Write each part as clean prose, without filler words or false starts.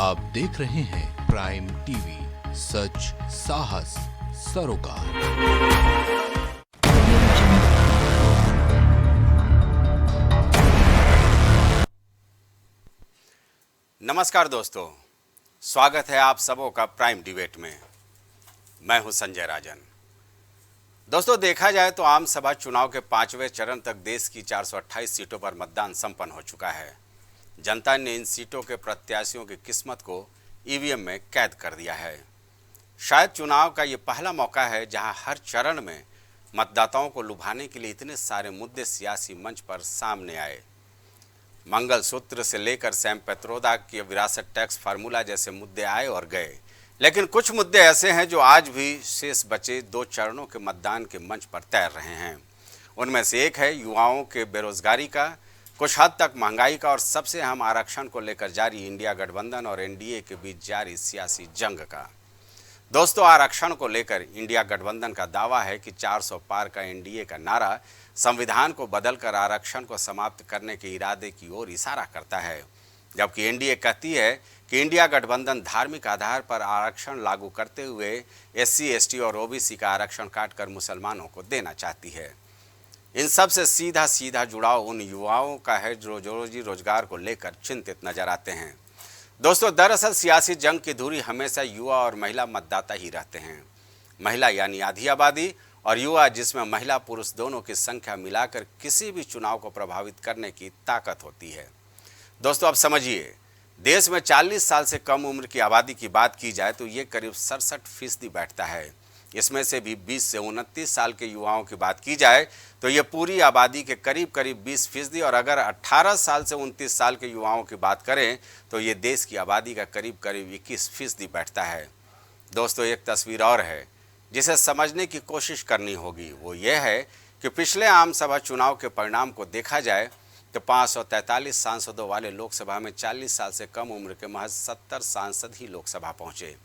आप देख रहे हैं प्राइम टीवी, सच साहस सरोकार। नमस्कार दोस्तों, स्वागत है आप सबों का प्राइम डिबेट में। मैं हूं संजय राजन। दोस्तों, देखा जाए तो आम सभा चुनाव के 5वें चरण तक देश की 428 सीटों पर मतदान संपन्न हो चुका है। जनता ने इन सीटों के प्रत्याशियों की किस्मत को ईवीएम में कैद कर दिया है। शायद चुनाव का ये पहला मौका है जहां हर चरण में मतदाताओं को लुभाने के लिए इतने सारे मुद्दे सियासी मंच पर सामने आए। मंगलसूत्र से लेकर सैम पेत्रोदा की विरासत टैक्स फार्मूला जैसे मुद्दे आए और गए, लेकिन कुछ मुद्दे ऐसे हैं जो आज भी शेष बचे 2 चरणों के मतदान के मंच पर तैर रहे हैं। उनमें से एक है युवाओं के बेरोजगारी का, कुछ हद तक महंगाई का और सबसे अहम आरक्षण को लेकर जारी इंडिया गठबंधन और एनडीए के बीच जारी सियासी जंग का। दोस्तों, आरक्षण को लेकर इंडिया गठबंधन का दावा है कि 400 पार का एनडीए का नारा संविधान को बदलकर आरक्षण को समाप्त करने के इरादे की ओर इशारा करता है, जबकि एनडीए कहती है कि इंडिया गठबंधन धार्मिक आधार पर आरक्षण लागू करते हुए एससी, एसटी और ओबीसी का आरक्षण काटकर मुसलमानों को देना चाहती है। इन सब से सीधा सीधा जुड़ाव उन युवाओं का है जो रोजी रोजगार को लेकर चिंतित नजर आते हैं। दोस्तों, दरअसल सियासी जंग की धुरी हमेशा युवा और महिला मतदाता ही रहते हैं। महिला यानी आधी आबादी और युवा जिसमें महिला पुरुष दोनों की संख्या मिलाकर किसी भी चुनाव को प्रभावित करने की ताकत होती है। दोस्तों, अब समझिए, देश में 40 साल से कम उम्र की आबादी की बात की जाए तो ये करीब 67% बैठता है। इसमें से भी 20 से 29 साल के युवाओं की बात की जाए तो ये पूरी आबादी के करीब 20% और अगर 18 साल से 29 साल के युवाओं की बात करें तो ये देश की आबादी का करीब 21% बैठता है। दोस्तों, एक तस्वीर और है जिसे समझने की कोशिश करनी होगी। वो ये है कि पिछले आम सभा चुनाव के परिणाम को देखा जाए तो 543 सांसदों वाले लोकसभा में 40 साल से कम उम्र के महज 70 सांसद ही लोकसभा पहुंचे,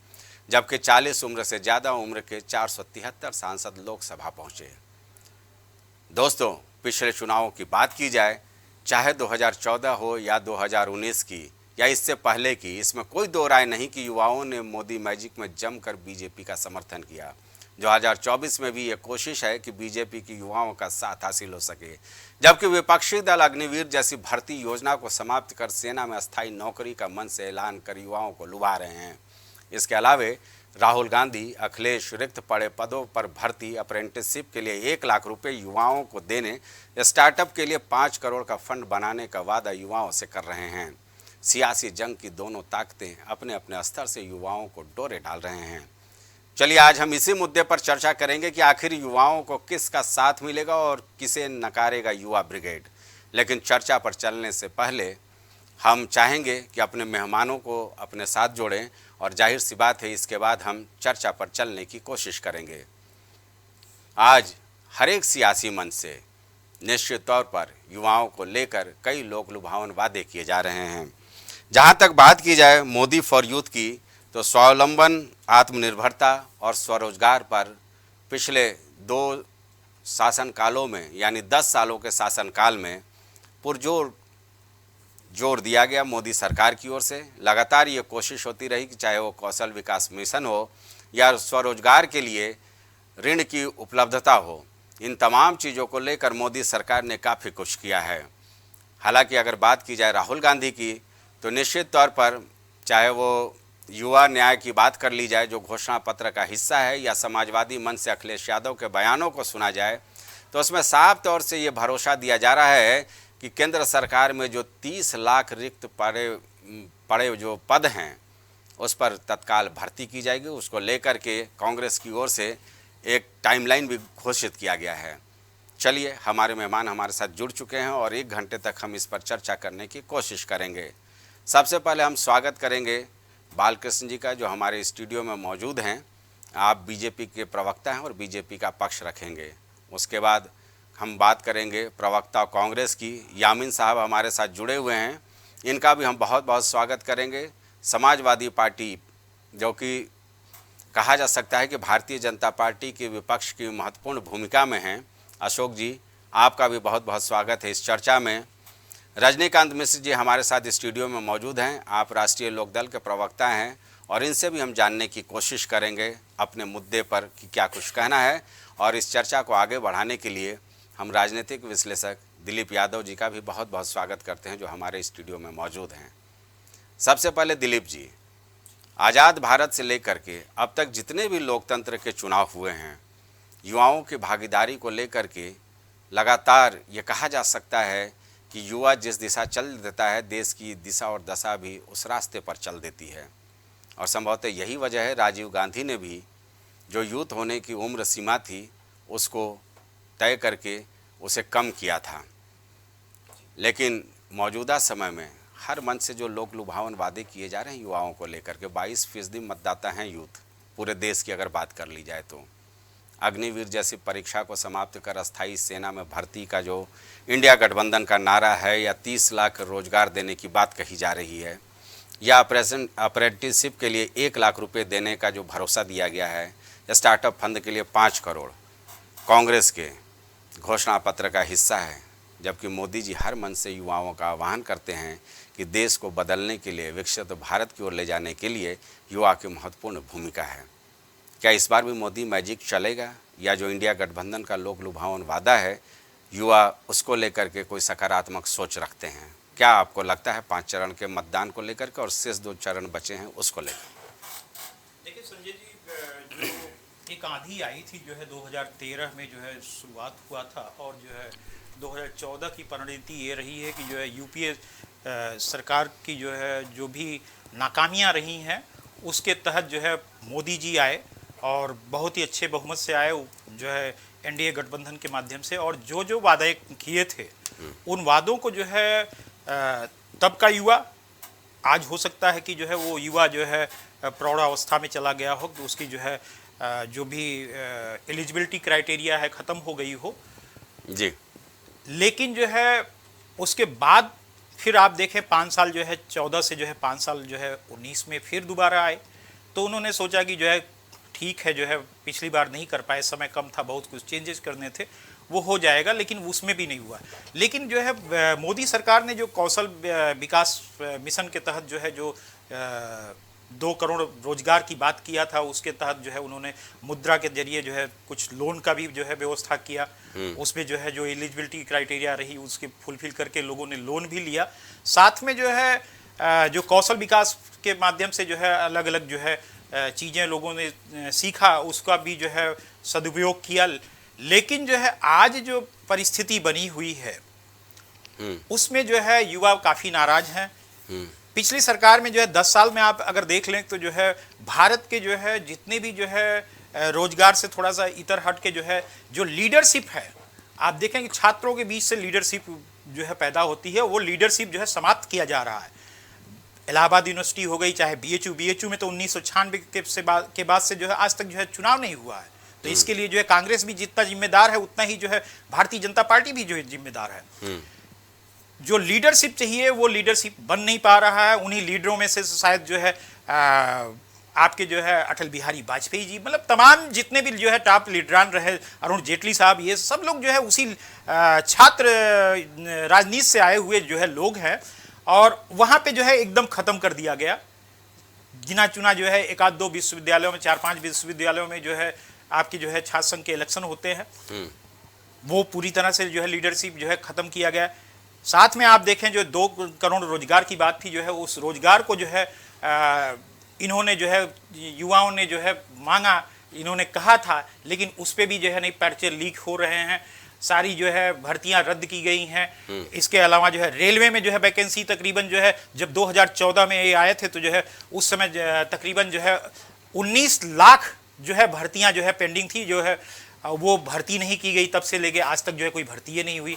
जबकि 40 उम्र से ज़्यादा उम्र के 473 सांसद लोकसभा पहुंचे। दोस्तों, पिछले चुनावों की बात की जाए, चाहे 2014 हो या 2019 की या इससे पहले की, इसमें कोई दो राय नहीं कि युवाओं ने मोदी मैजिक में जमकर बीजेपी का समर्थन किया। 2024 में भी ये कोशिश है कि बीजेपी की युवाओं का साथ हासिल हो सके, जबकि विपक्षी दल अग्निवीर जैसी भर्ती योजना को समाप्त कर सेना में अस्थायी नौकरी का मन से ऐलान कर युवाओं को लुभा रहे हैं। इसके अलावे राहुल गांधी अखिलेश रिक्त पड़े पदों पर भर्ती, अप्रेंटिसशिप के लिए 1 लाख रुपए युवाओं को देने, स्टार्टअप के लिए 5 करोड़ का फंड बनाने का वादा युवाओं से कर रहे हैं। सियासी जंग की दोनों ताकतें अपने अपने स्तर से युवाओं को डोरे डाल रहे हैं। चलिए, आज हम इसी मुद्दे पर चर्चा करेंगे कि आखिर युवाओं को किसका साथ मिलेगा और किसे नकारेगा युवा ब्रिगेड। लेकिन चर्चा पर चलने से पहले हम चाहेंगे कि अपने मेहमानों को अपने साथ जोड़ें और जाहिर सी बात है इसके बाद हम चर्चा पर चलने की कोशिश करेंगे। आज हर एक सियासी मंच से निश्चित तौर पर युवाओं को लेकर कई लोक लुभावन वादे किए जा रहे हैं। जहां तक बात की जाए मोदी फॉर यूथ की, तो स्वावलंबन, आत्मनिर्भरता और स्वरोजगार पर पिछले 2 शासनकालों में यानी 10 सालों के शासनकाल में पुरजोर जोर दिया गया मोदी सरकार की ओर से। लगातार ये कोशिश होती रही कि चाहे वो कौशल विकास मिशन हो या स्वरोजगार के लिए ऋण की उपलब्धता हो, इन तमाम चीज़ों को लेकर मोदी सरकार ने काफ़ी कुछ किया है। हालांकि अगर बात की जाए राहुल गांधी की, तो निश्चित तौर पर चाहे वो युवा न्याय की बात कर ली जाए जो घोषणा पत्र का हिस्सा है, या समाजवादी मंच से अखिलेश यादव के बयानों को सुना जाए, तो उसमें साफ तौर से ये भरोसा दिया जा रहा है कि केंद्र सरकार में जो 30 लाख रिक्त पड़े जो पद हैं उस पर तत्काल भर्ती की जाएगी। उसको लेकर के कांग्रेस की ओर से एक टाइमलाइन भी घोषित किया गया है। चलिए, हमारे मेहमान हमारे साथ जुड़ चुके हैं और 1 घंटे तक हम इस पर चर्चा करने की कोशिश करेंगे। सबसे पहले हम स्वागत करेंगे बालकृष्ण जी का, जो हमारे स्टूडियो में मौजूद हैं। आप बीजेपी के प्रवक्ता हैं और बीजेपी का पक्ष रखेंगे। उसके बाद हम बात करेंगे प्रवक्ता कांग्रेस की, यामीन साहब हमारे साथ जुड़े हुए हैं, इनका भी हम बहुत बहुत स्वागत करेंगे। समाजवादी पार्टी, जो कि कहा जा सकता है कि भारतीय जनता पार्टी के विपक्ष की महत्वपूर्ण भूमिका में हैं, अशोक जी, आपका भी बहुत बहुत स्वागत है इस चर्चा में। रजनीकांत मिश्र जी हमारे साथ स्टूडियो में मौजूद हैं। आप राष्ट्रीय लोकदल के प्रवक्ता हैं और इनसे भी हम जानने की कोशिश करेंगे अपने मुद्दे पर कि क्या कुछ कहना है। और इस चर्चा को आगे बढ़ाने के लिए हम राजनीतिक विश्लेषक दिलीप यादव जी का भी बहुत बहुत स्वागत करते हैं, जो हमारे स्टूडियो में मौजूद हैं। सबसे पहले दिलीप जी, आज़ाद भारत से लेकर के अब तक जितने भी लोकतंत्र के चुनाव हुए हैं, युवाओं की भागीदारी को लेकर के लगातार ये कहा जा सकता है कि युवा जिस दिशा चल देता है, देश की दिशा और दशा भी उस रास्ते पर चल देती है। और संभवतः यही वजह है राजीव गांधी ने भी जो यूथ होने की उम्र सीमा थी उसको तय करके उसे कम किया था। लेकिन मौजूदा समय में हर मंच से जो लोक लुभावन वादे किए जा रहे हैं युवाओं को लेकर के, 22% मतदाता हैं यूथ पूरे देश की अगर बात कर ली जाए तो। अग्निवीर जैसी परीक्षा को समाप्त कर अस्थायी सेना में भर्ती का जो इंडिया गठबंधन का नारा है, या 30 लाख रोजगार देने की बात कही जा रही है, या अप्रेंटिसशिप के लिए 1 लाख रुपए देने का जो भरोसा दिया गया है, या स्टार्टअप फंड के लिए 5 करोड़ कांग्रेस के घोषणा पत्र का हिस्सा है। जबकि मोदी जी हर मंच से युवाओं का आह्वान करते हैं कि देश को बदलने के लिए, विकसित भारत की ओर ले जाने के लिए युवा की महत्वपूर्ण भूमिका है। क्या इस बार भी मोदी मैजिक चलेगा, या जो इंडिया गठबंधन का लोक लुभावन वादा है युवा उसको लेकर के कोई सकारात्मक सोच रखते हैं? क्या आपको लगता है 5 चरण के मतदान को लेकर के और शेष 2 चरण बचे हैं उसको लेकर? देखिए संजय जी, जो एक आंधी आई थी जो है 2013 में जो है शुरुआत हुआ था, और जो है 2014 की परिणति ये रही है कि जो है यूपीए सरकार की जो है जो भी नाकामियां रही हैं उसके तहत जो है मोदी जी आए और बहुत ही अच्छे बहुमत से आए जो है एनडीए गठबंधन के माध्यम से। और जो जो वादे किए थे उन वादों को जो है तब का युवा, आज हो सकता है कि जो है वो युवा जो है प्रौढ़ावस्था में चला गया हो, तो उसकी जो है जो भी एलिजिबिलिटी क्राइटेरिया है ख़त्म हो गई हो जी। लेकिन जो है उसके बाद फिर आप देखें 5 साल जो है 14 से जो है 5 साल जो है 19 में फिर दोबारा आए, तो उन्होंने सोचा कि जो है ठीक है, जो है पिछली बार नहीं कर पाए, समय कम था, बहुत कुछ चेंजेस करने थे, वो हो जाएगा, लेकिन उसमें भी नहीं हुआ। लेकिन जो है मोदी सरकार ने जो कौशल विकास मिशन के तहत जो है जो 2 करोड़ रोजगार की बात किया था, उसके तहत जो है उन्होंने मुद्रा के जरिए जो है कुछ लोन का भी जो है व्यवस्था किया। उसमें जो है जो एलिजिबिलिटी क्राइटेरिया रही उसके फुलफिल करके लोगों ने लोन भी लिया। साथ में जो है जो कौशल विकास के माध्यम से जो है अलग अलग जो है चीज़ें लोगों ने सीखा, उसका भी जो है सदुपयोग किया। लेकिन जो है आज जो परिस्थिति बनी हुई है उसमें जो है युवा काफ़ी नाराज हैं। पिछली सरकार में जो है 10 साल में आप अगर देख लें तो जो है भारत के जो है जितने भी जो है रोजगार से थोड़ा सा इतर हट के जो है जो लीडरशिप है, आप देखें कि छात्रों के बीच से लीडरशिप जो है पैदा होती है, वो लीडरशिप जो है समाप्त किया जा रहा है। इलाहाबाद यूनिवर्सिटी हो गई, चाहे बीएचयू में तो 1996 के बाद से जो है आज तक जो है चुनाव नहीं हुआ है। तो इसके लिए जो है कांग्रेस भी जितना जिम्मेदार है उतना ही जो है भारतीय जनता पार्टी भी जो है जिम्मेदार है। जो लीडरशिप चाहिए वो लीडरशिप बन नहीं पा रहा है। उन्हीं लीडरों में से शायद जो है आपके जो है अटल बिहारी वाजपेयी जी, मतलब तमाम जितने भी जो है टॉप लीडरान रहे, अरुण जेटली साहब, ये सब लोग जो है उसी छात्र राजनीति से आए हुए जो है लोग हैं। और वहाँ पे जो है एकदम ख़त्म कर दिया गया। गिना चुना जो है 1-2 विश्वविद्यालयों में, 4-5 विश्वविद्यालयों में जो है आपकी जो है छात्र संघ के इलेक्शन होते हैं, वो पूरी तरह से जो है लीडरशिप जो है ख़त्म किया गया। साथ में आप देखें जो 2 करोड़ रोजगार की बात थी, जो है उस रोजगार को जो है इन्होंने जो है युवाओं ने जो है मांगा, इन्होंने कहा था, लेकिन उस पर भी जो है नहीं, पर्चे लीक हो रहे हैं, सारी जो है भर्तियां रद्द की गई हैं। इसके अलावा जो है रेलवे में जो है वैकेंसी तकरीबन जो है जब 2014 में ये आए थे तो जो है उस समय तकरीबन जो है 19 लाख जो है भर्तियां जो है पेंडिंग थी, जो है वो भर्ती नहीं की गई। तब से लेके आज तक जो है कोई भर्ती नहीं हुई।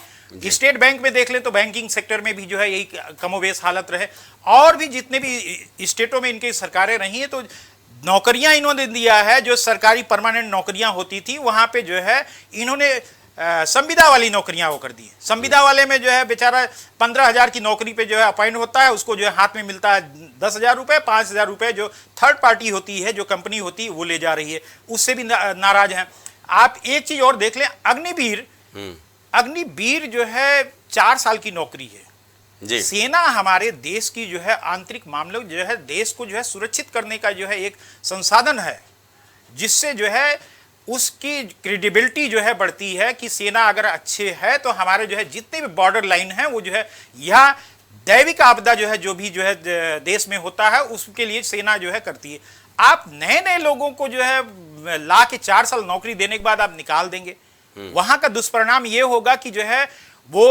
स्टेट बैंक में देख लें तो बैंकिंग सेक्टर में भी जो है यही कमोबेश हालत रहे। और भी जितने भी स्टेटों में इनकी सरकारें रही हैं तो नौकरियां इन्होंने दिया है, जो सरकारी परमानेंट नौकरियां होती थी वहां पे जो है इन्होंने संविदा वाली नौकरियां वो कर दी। संविदा वाले में जो है बेचारा 15,000 की नौकरी पे जो है अपॉइंट होता है, उसको जो है हाथ में मिलता है 10,000 रुपये, 5,000 रुपये जो थर्ड पार्टी होती है, जो कंपनी होती है, वो ले जा रही है। उससे भी नाराज हैं। आप एक चीज और देख लें, अग्निवीर जो है 4 साल की नौकरी है, जी। सेना हमारे देश की जो है आंतरिक मामलों जो है देश को जो है सुरक्षित करने का जो है एक संसाधन है, जिससे जो है उसकी क्रेडिबिलिटी जो है बढ़ती है कि सेना अगर अच्छे है तो हमारे जो है जितने भी बॉर्डर लाइन है वो जो है या दैविक आपदा जो है जो भी जो है देश में होता है उसके लिए सेना जो है करती है। आप नए नए लोगों को जो है ला के 4 साल नौकरी देने के बाद आप निकाल देंगे, वहां का दुष्परिणाम ये होगा कि जो है वो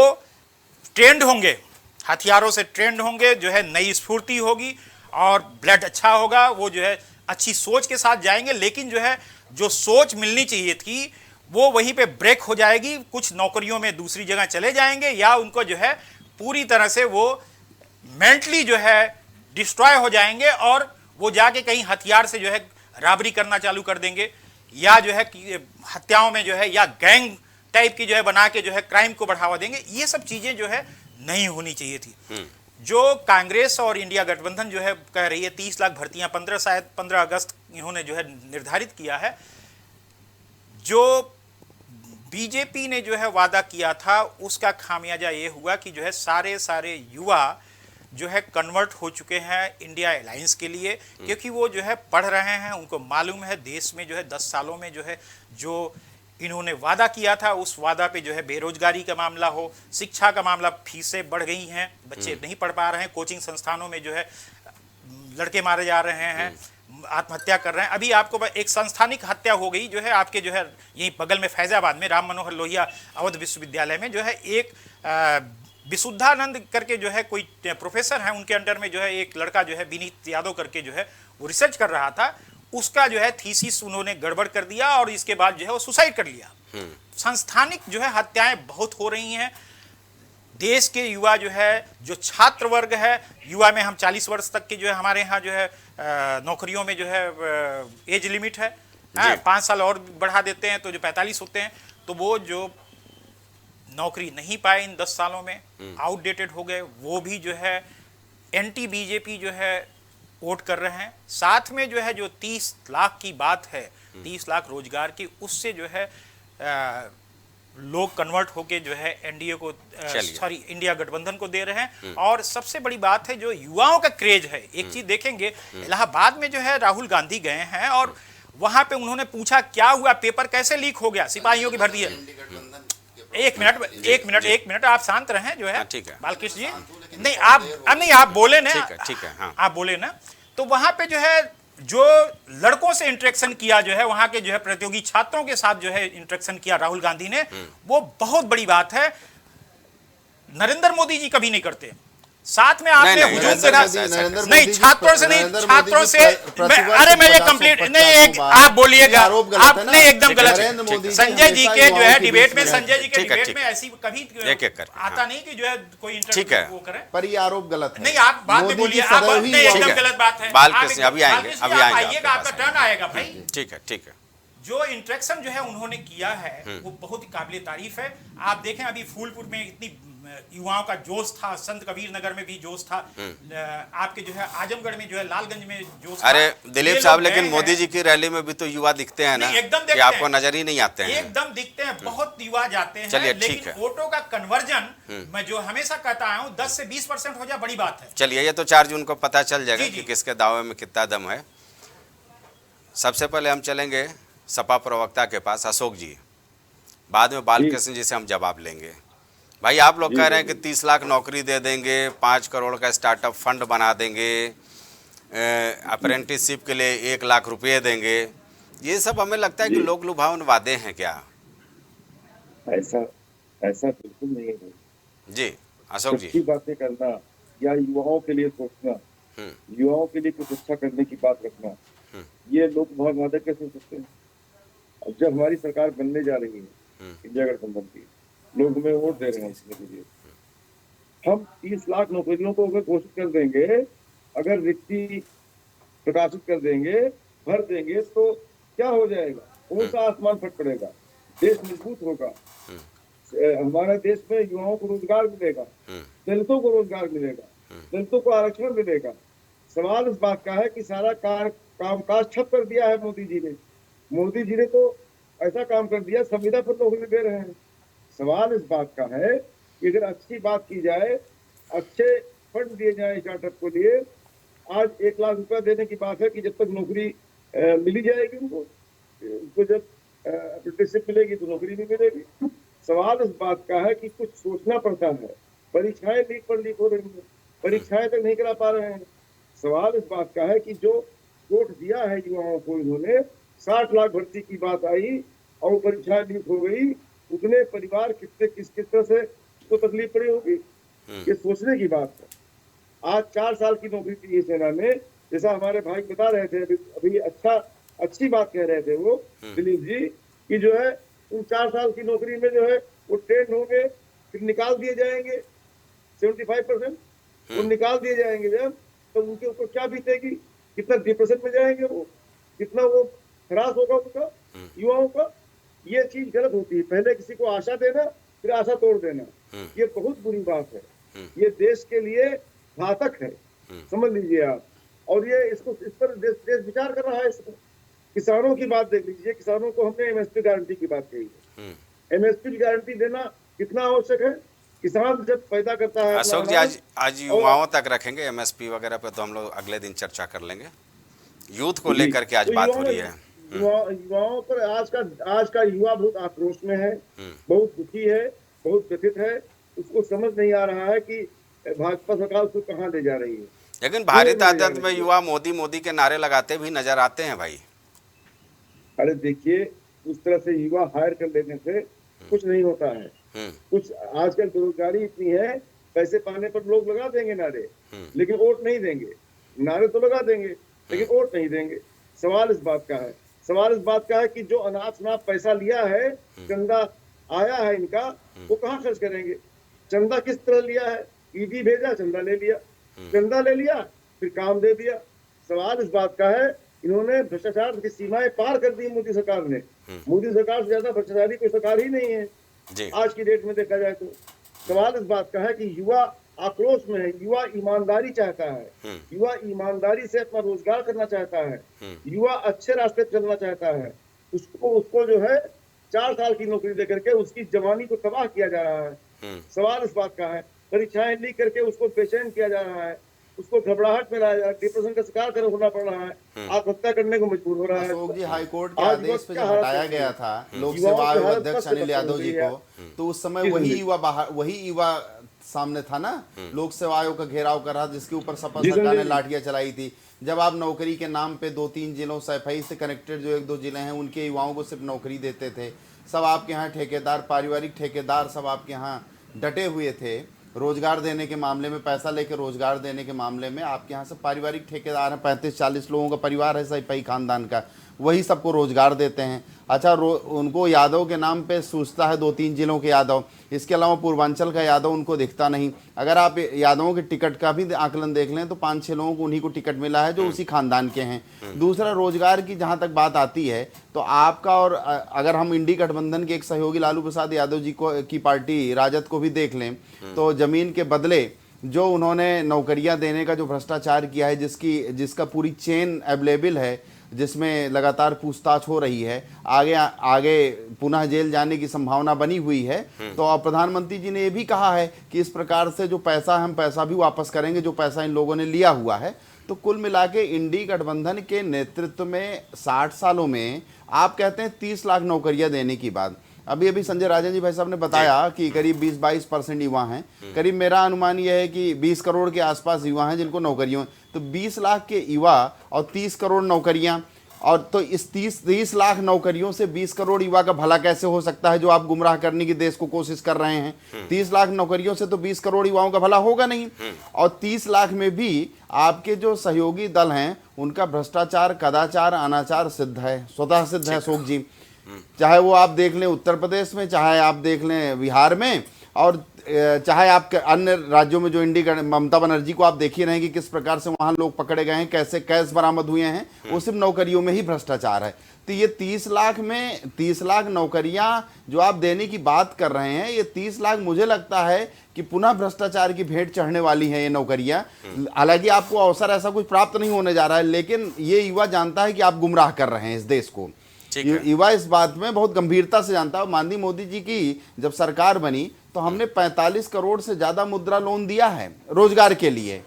ट्रेंड होंगे, हथियारों से ट्रेंड होंगे, जो है नई स्फूर्ति होगी और ब्लड अच्छा होगा, वो जो है अच्छी सोच के साथ जाएंगे। लेकिन जो है जो सोच मिलनी चाहिए थी वो वहीं पे ब्रेक हो जाएगी, कुछ नौकरियों में दूसरी जगह चले जाएंगे या उनको जो है पूरी तरह से वो मेंटली जो है डिस्ट्रॉय हो जाएंगे और वो जाके कहीं हथियार से जो है राबरी करना चालू कर देंगे या जो है हत्याओं में जो है या गैंग टाइप की जो है बना के जो है क्राइम को बढ़ावा देंगे। ये सब चीजें जो है नहीं होनी चाहिए थी। जो कांग्रेस और इंडिया गठबंधन जो है कह रही है 30 लाख भर्तियां 15 अगस्त इन्होंने जो है निर्धारित किया है। जो बीजेपी ने जो है वादा किया था उसका खामियाजा ये हुआ कि जो है सारे युवा जो है कन्वर्ट हो चुके हैं इंडिया अलायंस के लिए, क्योंकि वो जो है पढ़ रहे हैं, उनको मालूम है देश में जो है 10 सालों में जो है जो इन्होंने वादा किया था उस वादा पे जो है बेरोजगारी का मामला हो, शिक्षा का मामला, फीसें बढ़ गई हैं, बच्चे नहीं पढ़ पा रहे हैं, कोचिंग संस्थानों में जो है लड़के मारे जा रहे हैं, आत्महत्या कर रहे हैं। अभी आपको एक संस्थानिक हत्या हो गई जो है आपके जो है यहीं बगल में फैजाबाद में राम मनोहर लोहिया अवध विश्वविद्यालय में जो है एक विशुद्धानंद करके जो है कोई प्रोफेसर है, उनके अंडर में जो है एक लड़का जो है विनीत यादव करके जो है वो रिसर्च कर रहा था, उसका जो है थीसिस उन्होंने गड़बड़ कर दिया और इसके बाद जो है वो सुसाइड कर लिया। संस्थानिक जो है हत्याएं बहुत हो रही हैं। देश के युवा जो है जो छात्र वर्ग है, युवा में हम 40 वर्ष तक के जो है हमारे यहाँ जो है नौकरियों में जो है एज लिमिट है, 5 साल और बढ़ा देते हैं तो जो 45 होते हैं, तो वो जो नौकरी नहीं पाए इन 10 सालों में, आउटडेटेड हो गए, वो भी जो है एंटी बीजेपी जो है वोट कर रहे हैं। साथ में जो है जो 30 लाख की बात है, 30 लाख रोजगार की, उससे जो है लोग कन्वर्ट होके जो है एनडीए को सॉरी इंडिया गठबंधन को दे रहे हैं। और सबसे बड़ी बात है जो युवाओं का क्रेज है, एक चीज देखेंगे, इलाहाबाद में जो है राहुल गांधी गए हैं और वहां पे उन्होंने पूछा क्या हुआ, पेपर कैसे लीक हो गया, सिपाहियों की भर्ती है। एक मिनट आप शांत रहें जो है बालकृष्ण जी, नहीं आप बोले ना, ठीक है, हाँ। आप बोले ना, तो वहां पे जो है जो लड़कों से इंटरेक्शन किया जो है वहां के जो है प्रतियोगी छात्रों के साथ जो है इंटरेक्शन किया राहुल गांधी ने, वो बहुत बड़ी बात है। नरेंद्र मोदी जी कभी नहीं करते। साथ में आपने हुजूम देखा, नहीं छात्रों से नहीं, छात्रों से अरे मैं ये कंप्लीट नहीं, आप बोलिएगा, आपने एकदम गलत। संजय जी के जो है डिबेट में, संजय जी के डिबेट में ऐसी कभी आता नहीं कि जो है कोई इंटरव्यू वो करे, पर ये आरोप गलत है। नहीं आप बाद में बोलिए, आप नहीं एकदम गलत बात है। बालकृष्ण अभी आएंगे, आपका टर्न आएगा भाई। ठीक है। जो इंटरेक्शन जो है उन्होंने किया है वो बहुत ही काबिल तारीफ है। आप देखें अभी फूलपुर में इतनी युवाओं का जोश था, संत कबीर नगर में भी जोश था, आपके जो है आजमगढ़ में जो है लालगंज में जोश था। अरे दिलीप साहब, लेकिन मोदी जी की रैली में भी तो युवा दिखते हैं ना, एकदम कि आपको नजर ही नहीं आते हैं। एकदम दिखते हैं, बहुत युवा जाते हैं। चलिए ठीक लेकिन है, वोटों का कन्वर्जन मैं जो हमेशा कहता आया हूँ 10 से 20% हो जाए बड़ी बात है। चलिए ये तो 4 जून को पता चल जाएगा कि किसके दावे में कितना दम है। सबसे पहले हम चलेंगे सपा प्रवक्ता के पास, अशोक जी, बाद में बालकृष्ण जी से हम जवाब लेंगे। भाई आप लोग कह रहे हैं कि 30 लाख नौकरी दे देंगे, 5 करोड़ का स्टार्टअप फंड बना देंगे, अप्रेंटिसशिप के लिए 1 लाख रुपए देंगे, ये सब हमें लगता है कि लोग लुभावन वादे हैं क्या? ऐसा बिल्कुल नहीं है जी। अशोक जी, बातें करना या युवाओं के लिए सोचना, युवाओं के लिए कुछ अच्छा करने की बात रखना, ये लोग बहुत वादे कैसे सकते हैं? अब जब हमारी सरकार बनने जा रही है इंडिया गठबंधन की, लोग हमें वोट दे रहे हैं इसके लिए, हम 30 लाख नौकरियों को अगर घोषित कर देंगे, अगर रिक्ति प्रकाशित कर देंगे, भर देंगे, तो क्या हो जाएगा? कौन सा आसमान फट पड़ेगा? देश मजबूत होगा, हमारे देश में युवाओं को रोजगार मिलेगा, दलितों को रोजगार मिलेगा, दलितों को आरक्षण मिलेगा। सवाल इस बात का है कि सारा कामकाज ठप कर दिया है मोदी जी ने तो ऐसा काम कर दिया, संविदा पर नौकरी दे रहे हैं। सवाल इस बात का है कि अगर अच्छी बात की जाए, अच्छे फंड दिए जाए स्टार्टअप को लिए। आज 1 लाख रुपया देने की बात है कि जब तक नौकरी मिली जाएगी उनको जब अप्रेंटिसशिप मिलेगी तो नौकरी भी मिलेगी। सवाल इस बात का है कि कुछ सोचना पड़ता है। परीक्षाएं लीक हो रही हैं, परीक्षाएं तक नहीं करा पा रहे हैं। सवाल इस बात का है कि जो वोट दिया है युवाओं को इन्होंने, 60 लाख भर्ती की बात आई और परीक्षाएं लीक हो गई, उतने परिवार किस तरह से उसको तकलीफ पड़ी होगी, ये सोचने की बात है। आज 4 साल की नौकरी थी ये सेना में, जैसा हमारे भाई बता रहे थे अभी अच्छी बात कह रहे थे वो दिलीप जी, कि जो है उन 4 साल की नौकरी में जो है वो ट्रेन होंगे, फिर निकाल दिए जाएंगे 75%, वो निकाल दिए जाएंगे जब, तो उनके ऊपर क्या बीतेगी, कितना डिप्रेशन में जाएंगे वो, कितना वो हरास होगा उनका, युवाओं का। ये चीज गलत होती है। पहले किसी को आशा देना, फिर आशा तोड़ देना, ये बहुत बुरी बात है। ये देश के लिए घातक है, समझ लीजिए आप। और ये इस पर देश विचार कर रहा है। इसमें किसानों की बात देख लीजिए, किसानों को हमने एमएसपी गारंटी की बात कही है। एमएसपी की गारंटी देना कितना आवश्यक है। किसान जब पैदा करता है, अशोक जी आज युवाओं तक रखेंगे एमएसपी वगैरह पे, तो हम लोग अगले दिन चर्चा कर लेंगे। यूथ को लेकर के आज तो बात हो रही है। युवाओं पर आज का युवा बहुत आक्रोश में है, बहुत दुखी है, बहुत व्यथित है। उसको समझ नहीं आ रहा है कि भाजपा सरकार उसको कहाँ ले जा रही है। लेकिन भारी तादाद में युवा मोदी के नारे लगाते भी नजर आते हैं भाई। अरे देखिए, उस तरह से युवा हायर कर लेने से कुछ नहीं होता है। कुछ आजकल बेरोजगारी इतनी है, पैसे पाने पर लोग लगा देंगे नारे, लेकिन वोट नहीं देंगे। नारे तो लगा देंगे लेकिन वोट नहीं देंगे। सवाल इस बात का है कि जो अनाप पैसा लिया है, चंदा आया है इनका, वो कहाँ खर्च करेंगे। चंदा किस तरह लिया है, ईडी भेजा, चंदा ले लिया, फिर काम दे दिया। सवाल इस बात का है, इन्होंने भ्रष्टाचार की सीमाएं पार कर दी मोदी सरकार ने। मोदी सरकार से ज्यादा भ्रष्टाचारी कोई सरकार ही नहीं है आज की डेट में देखा जाए तो। सवाल इस बात का है कि युवा आक्रोश में है, युवा ईमानदारी चाहता है, युवा ईमानदारी से अपना रोजगार करना चाहता है, युवा अच्छे रास्ते पर चलना चाहता है। उसको जो है 4 साल की नौकरी देकर के उसकी जवानी को तबाह किया जा रहा है। सवाल इस बात का है, परीक्षाएं लीक करके उसको बेचैन किया जा रहा है, उसको घबराहट में लाया जा रहा है, डिप्रेशन का शिकार होना पड़ रहा है, आत्महत्या करने को मजबूर हो रहा है। अशोक जी, हाईकोर्ट के आदेश पे जब हटाया गया था लोक सेवा आयोग अध्यक्ष अनिल यादव जी को, तो उस समय वही युवा सामने था ना, लोक सेवा आयोग का घेराव कर रहा, जिसके ऊपर सपा सरकार ने लाठियां चलाई थी। जब आप नौकरी के नाम पे 2-3 जिलों सफाई से कनेक्टेड जो 1-2 जिले हैं, उनके युवाओं को सिर्फ नौकरी देते थे। सब आपके यहाँ ठेकेदार, पारिवारिक ठेकेदार सब आपके यहाँ डटे हुए थे रोजगार देने के मामले में, पैसा लेकर रोजगार देने के मामले में। आपके यहाँ से पारिवारिक ठेकेदार हैं, 35-40 लोगों का परिवार है सही खानदान का, वही सबको रोजगार देते हैं। अच्छा, उनको यादव के नाम पे सूझता है 2-3 जिलों के यादव, इसके अलावा पूर्वांचल का यादव उनको दिखता नहीं। अगर आप यादवों के टिकट का भी आकलन देख लें तो 5-6 लोगों को उन्हीं को टिकट मिला है जो उसी खानदान के हैं। दूसरा, रोजगार की जहाँ तक बात आती है तो आपका, और अगर हम इंडी गठबंधन के एक सहयोगी लालू प्रसाद यादव जी की पार्टी राजद को भी देख लें, तो जमीन के बदले जो उन्होंने नौकरियां देने का जो भ्रष्टाचार किया है, जिसका पूरी चेन अवेलेबल है, जिसमें लगातार पूछताछ हो रही है, आगे पुनः जेल जाने की संभावना बनी हुई है। तो अब प्रधानमंत्री जी ने ये भी कहा है कि इस प्रकार से जो पैसा, हम पैसा भी वापस करेंगे जो पैसा इन लोगों ने लिया हुआ है। तो कुल मिला के इंडी गठबंधन के नेतृत्व में 60 सालों में आप कहते हैं 30 लाख नौकरियां देने की बात। अभी संजय राजन जी भाई साहब ने बताया कि करीब 20-22% युवा हैं। करीब मेरा अनुमान यह है कि 20 करोड़ के आसपास युवा हैं जिनको नौकरियों, तो 20 लाख के युवा और 30 करोड़ नौकरियां, और तो इस 30 लाख नौकरियों से 20 करोड़ युवा का भला कैसे हो सकता है, जो आप गुमराह करने की देश को कोशिश कर रहे हैं। 30 लाख नौकरियों से तो 20 करोड़ युवाओं का भला होगा नहीं। और 30 लाख में भी आपके जो सहयोगी दल हैं उनका भ्रष्टाचार, कदाचार, अनाचार सिद्ध है, स्वतः सिद्ध है अशोक जी। चाहे वो आप देख लें उत्तर प्रदेश में, चाहे आप देख लें बिहार में, और चाहे आप अन्य राज्यों में जो इंडी ममता बनर्जी को आप देख ही रहे हैं कि किस प्रकार से वहां लोग पकड़े गए हैं, कैसे कैश बरामद हुए हैं, वो सिर्फ नौकरियों में ही भ्रष्टाचार है। तो ये 30 लाख में 30 लाख नौकरियां जो आप देने की बात कर रहे हैं, ये 30 लाख मुझे लगता है कि पुनः भ्रष्टाचार की भेंट चढ़ने वाली है ये नौकरियां। हालांकि आपको अवसर ऐसा कुछ प्राप्त नहीं होने जा रहा है, लेकिन ये युवा जानता है कि आप गुमराह कर रहे हैं इस देश को। ठीक है। युवा इस बात में बहुत गंभीरता से जानता है। माननीय मोदी जी की जब सरकार बनी तो हमने 45 करोड़ से ज्यादा मुद्रा लोन दिया है रोजगार के लिए।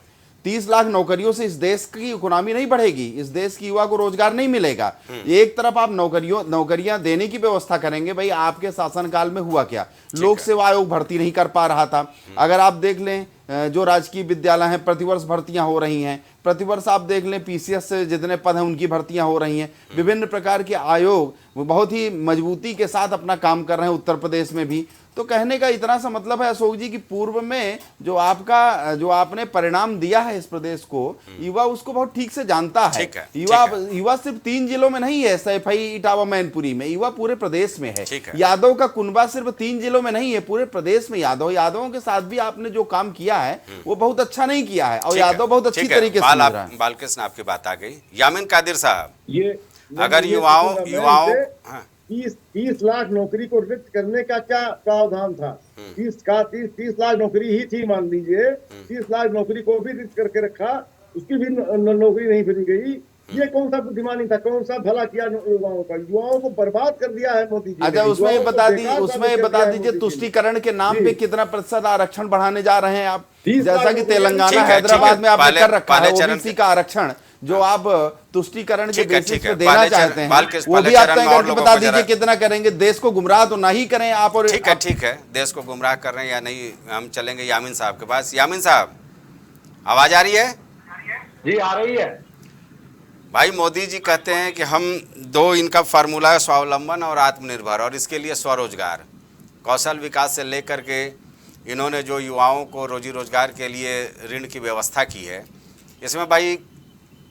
30 लाख नौकरियों से इस देश की इकोनॉमी नहीं बढ़ेगी, इस देश की युवा को रोजगार नहीं मिलेगा। एक तरफ आप नौकरियां देने की व्यवस्था करेंगे, भाई आपके शासनकाल में हुआ क्या, लोक सेवा आयोग भर्ती नहीं कर पा रहा था। अगर आप देख लें जो राजकीय विद्यालय हैं प्रतिवर्ष भर्तियां हो रही हैं, प्रतिवर्ष आप देख लें पीसीएस से जितने पद हैं उनकी भर्तियां हो रही हैं। विभिन्न प्रकार के आयोग वो बहुत ही मजबूती के साथ अपना काम कर रहे हैं उत्तर प्रदेश में भी। तो कहने का इतना सा मतलब है अशोक जी कि पूर्व में जो आपने परिणाम दिया है इस प्रदेश को, युवा उसको बहुत ठीक से जानता है। युवा सिर्फ 3 जिलों में नहीं है, सैफई, इटावा, मैनपुरी में, युवा पूरे प्रदेश में है। यादव का कुनबा सिर्फ 3 जिलों में नहीं है, पूरे प्रदेश में यादवों के साथ भी आपने जो काम किया है वो बहुत अच्छा नहीं किया है और यादव बहुत अच्छी तरीके से बालकृष्ण आपकी बात आ गई। यामिन कादिर साहब, ये अगर युवाओं 30 लाख नौकरी को रिक्त करने का क्या प्रावधान था? 30 लाख नौकरी ही थी, मान लीजिए 30 लाख नौकरी को भी रिक्त करके रखा, उसकी भी नौकरी नहीं फिर गई। ये कौन सा बुद्धिमानी था, कौन सा भला किया युवाओं का? युवाओं को बर्बाद कर दिया है मोदी जी। अच्छा, उसमें बता दीजिए तुष्टीकरण के नाम पे कितना प्रतिशत आरक्षण बढ़ाने जा रहे हैं आप? जैसा कि तेलंगाना, हैदराबाद में आपने कर रखा है ओबीसी का आरक्षण, जो आप तुष्टीकरण के बेसिस पे देना चाहते हैं, वो भी आप तय करके बता दीजिए कितना करेंगे। देश को गुमराह तो नहीं करें आप। और ठीक है, देश को गुमराह कर रहे हैं या नहीं, हम चलेंगे यामिन साहब के पास। यामिन साहब, आवाज आ रही है? जी आ रही है। भाई मोदी जी कहते हैं कि हम दो इनका फार्मूला है, स्वावलंबन और आत्मनिर्भर, और इसके लिए स्वरोजगार, कौशल विकास से लेकर के इन्होंने जो युवाओं को रोजी रोजगार के लिए ऋण की व्यवस्था की है, इसमें भाई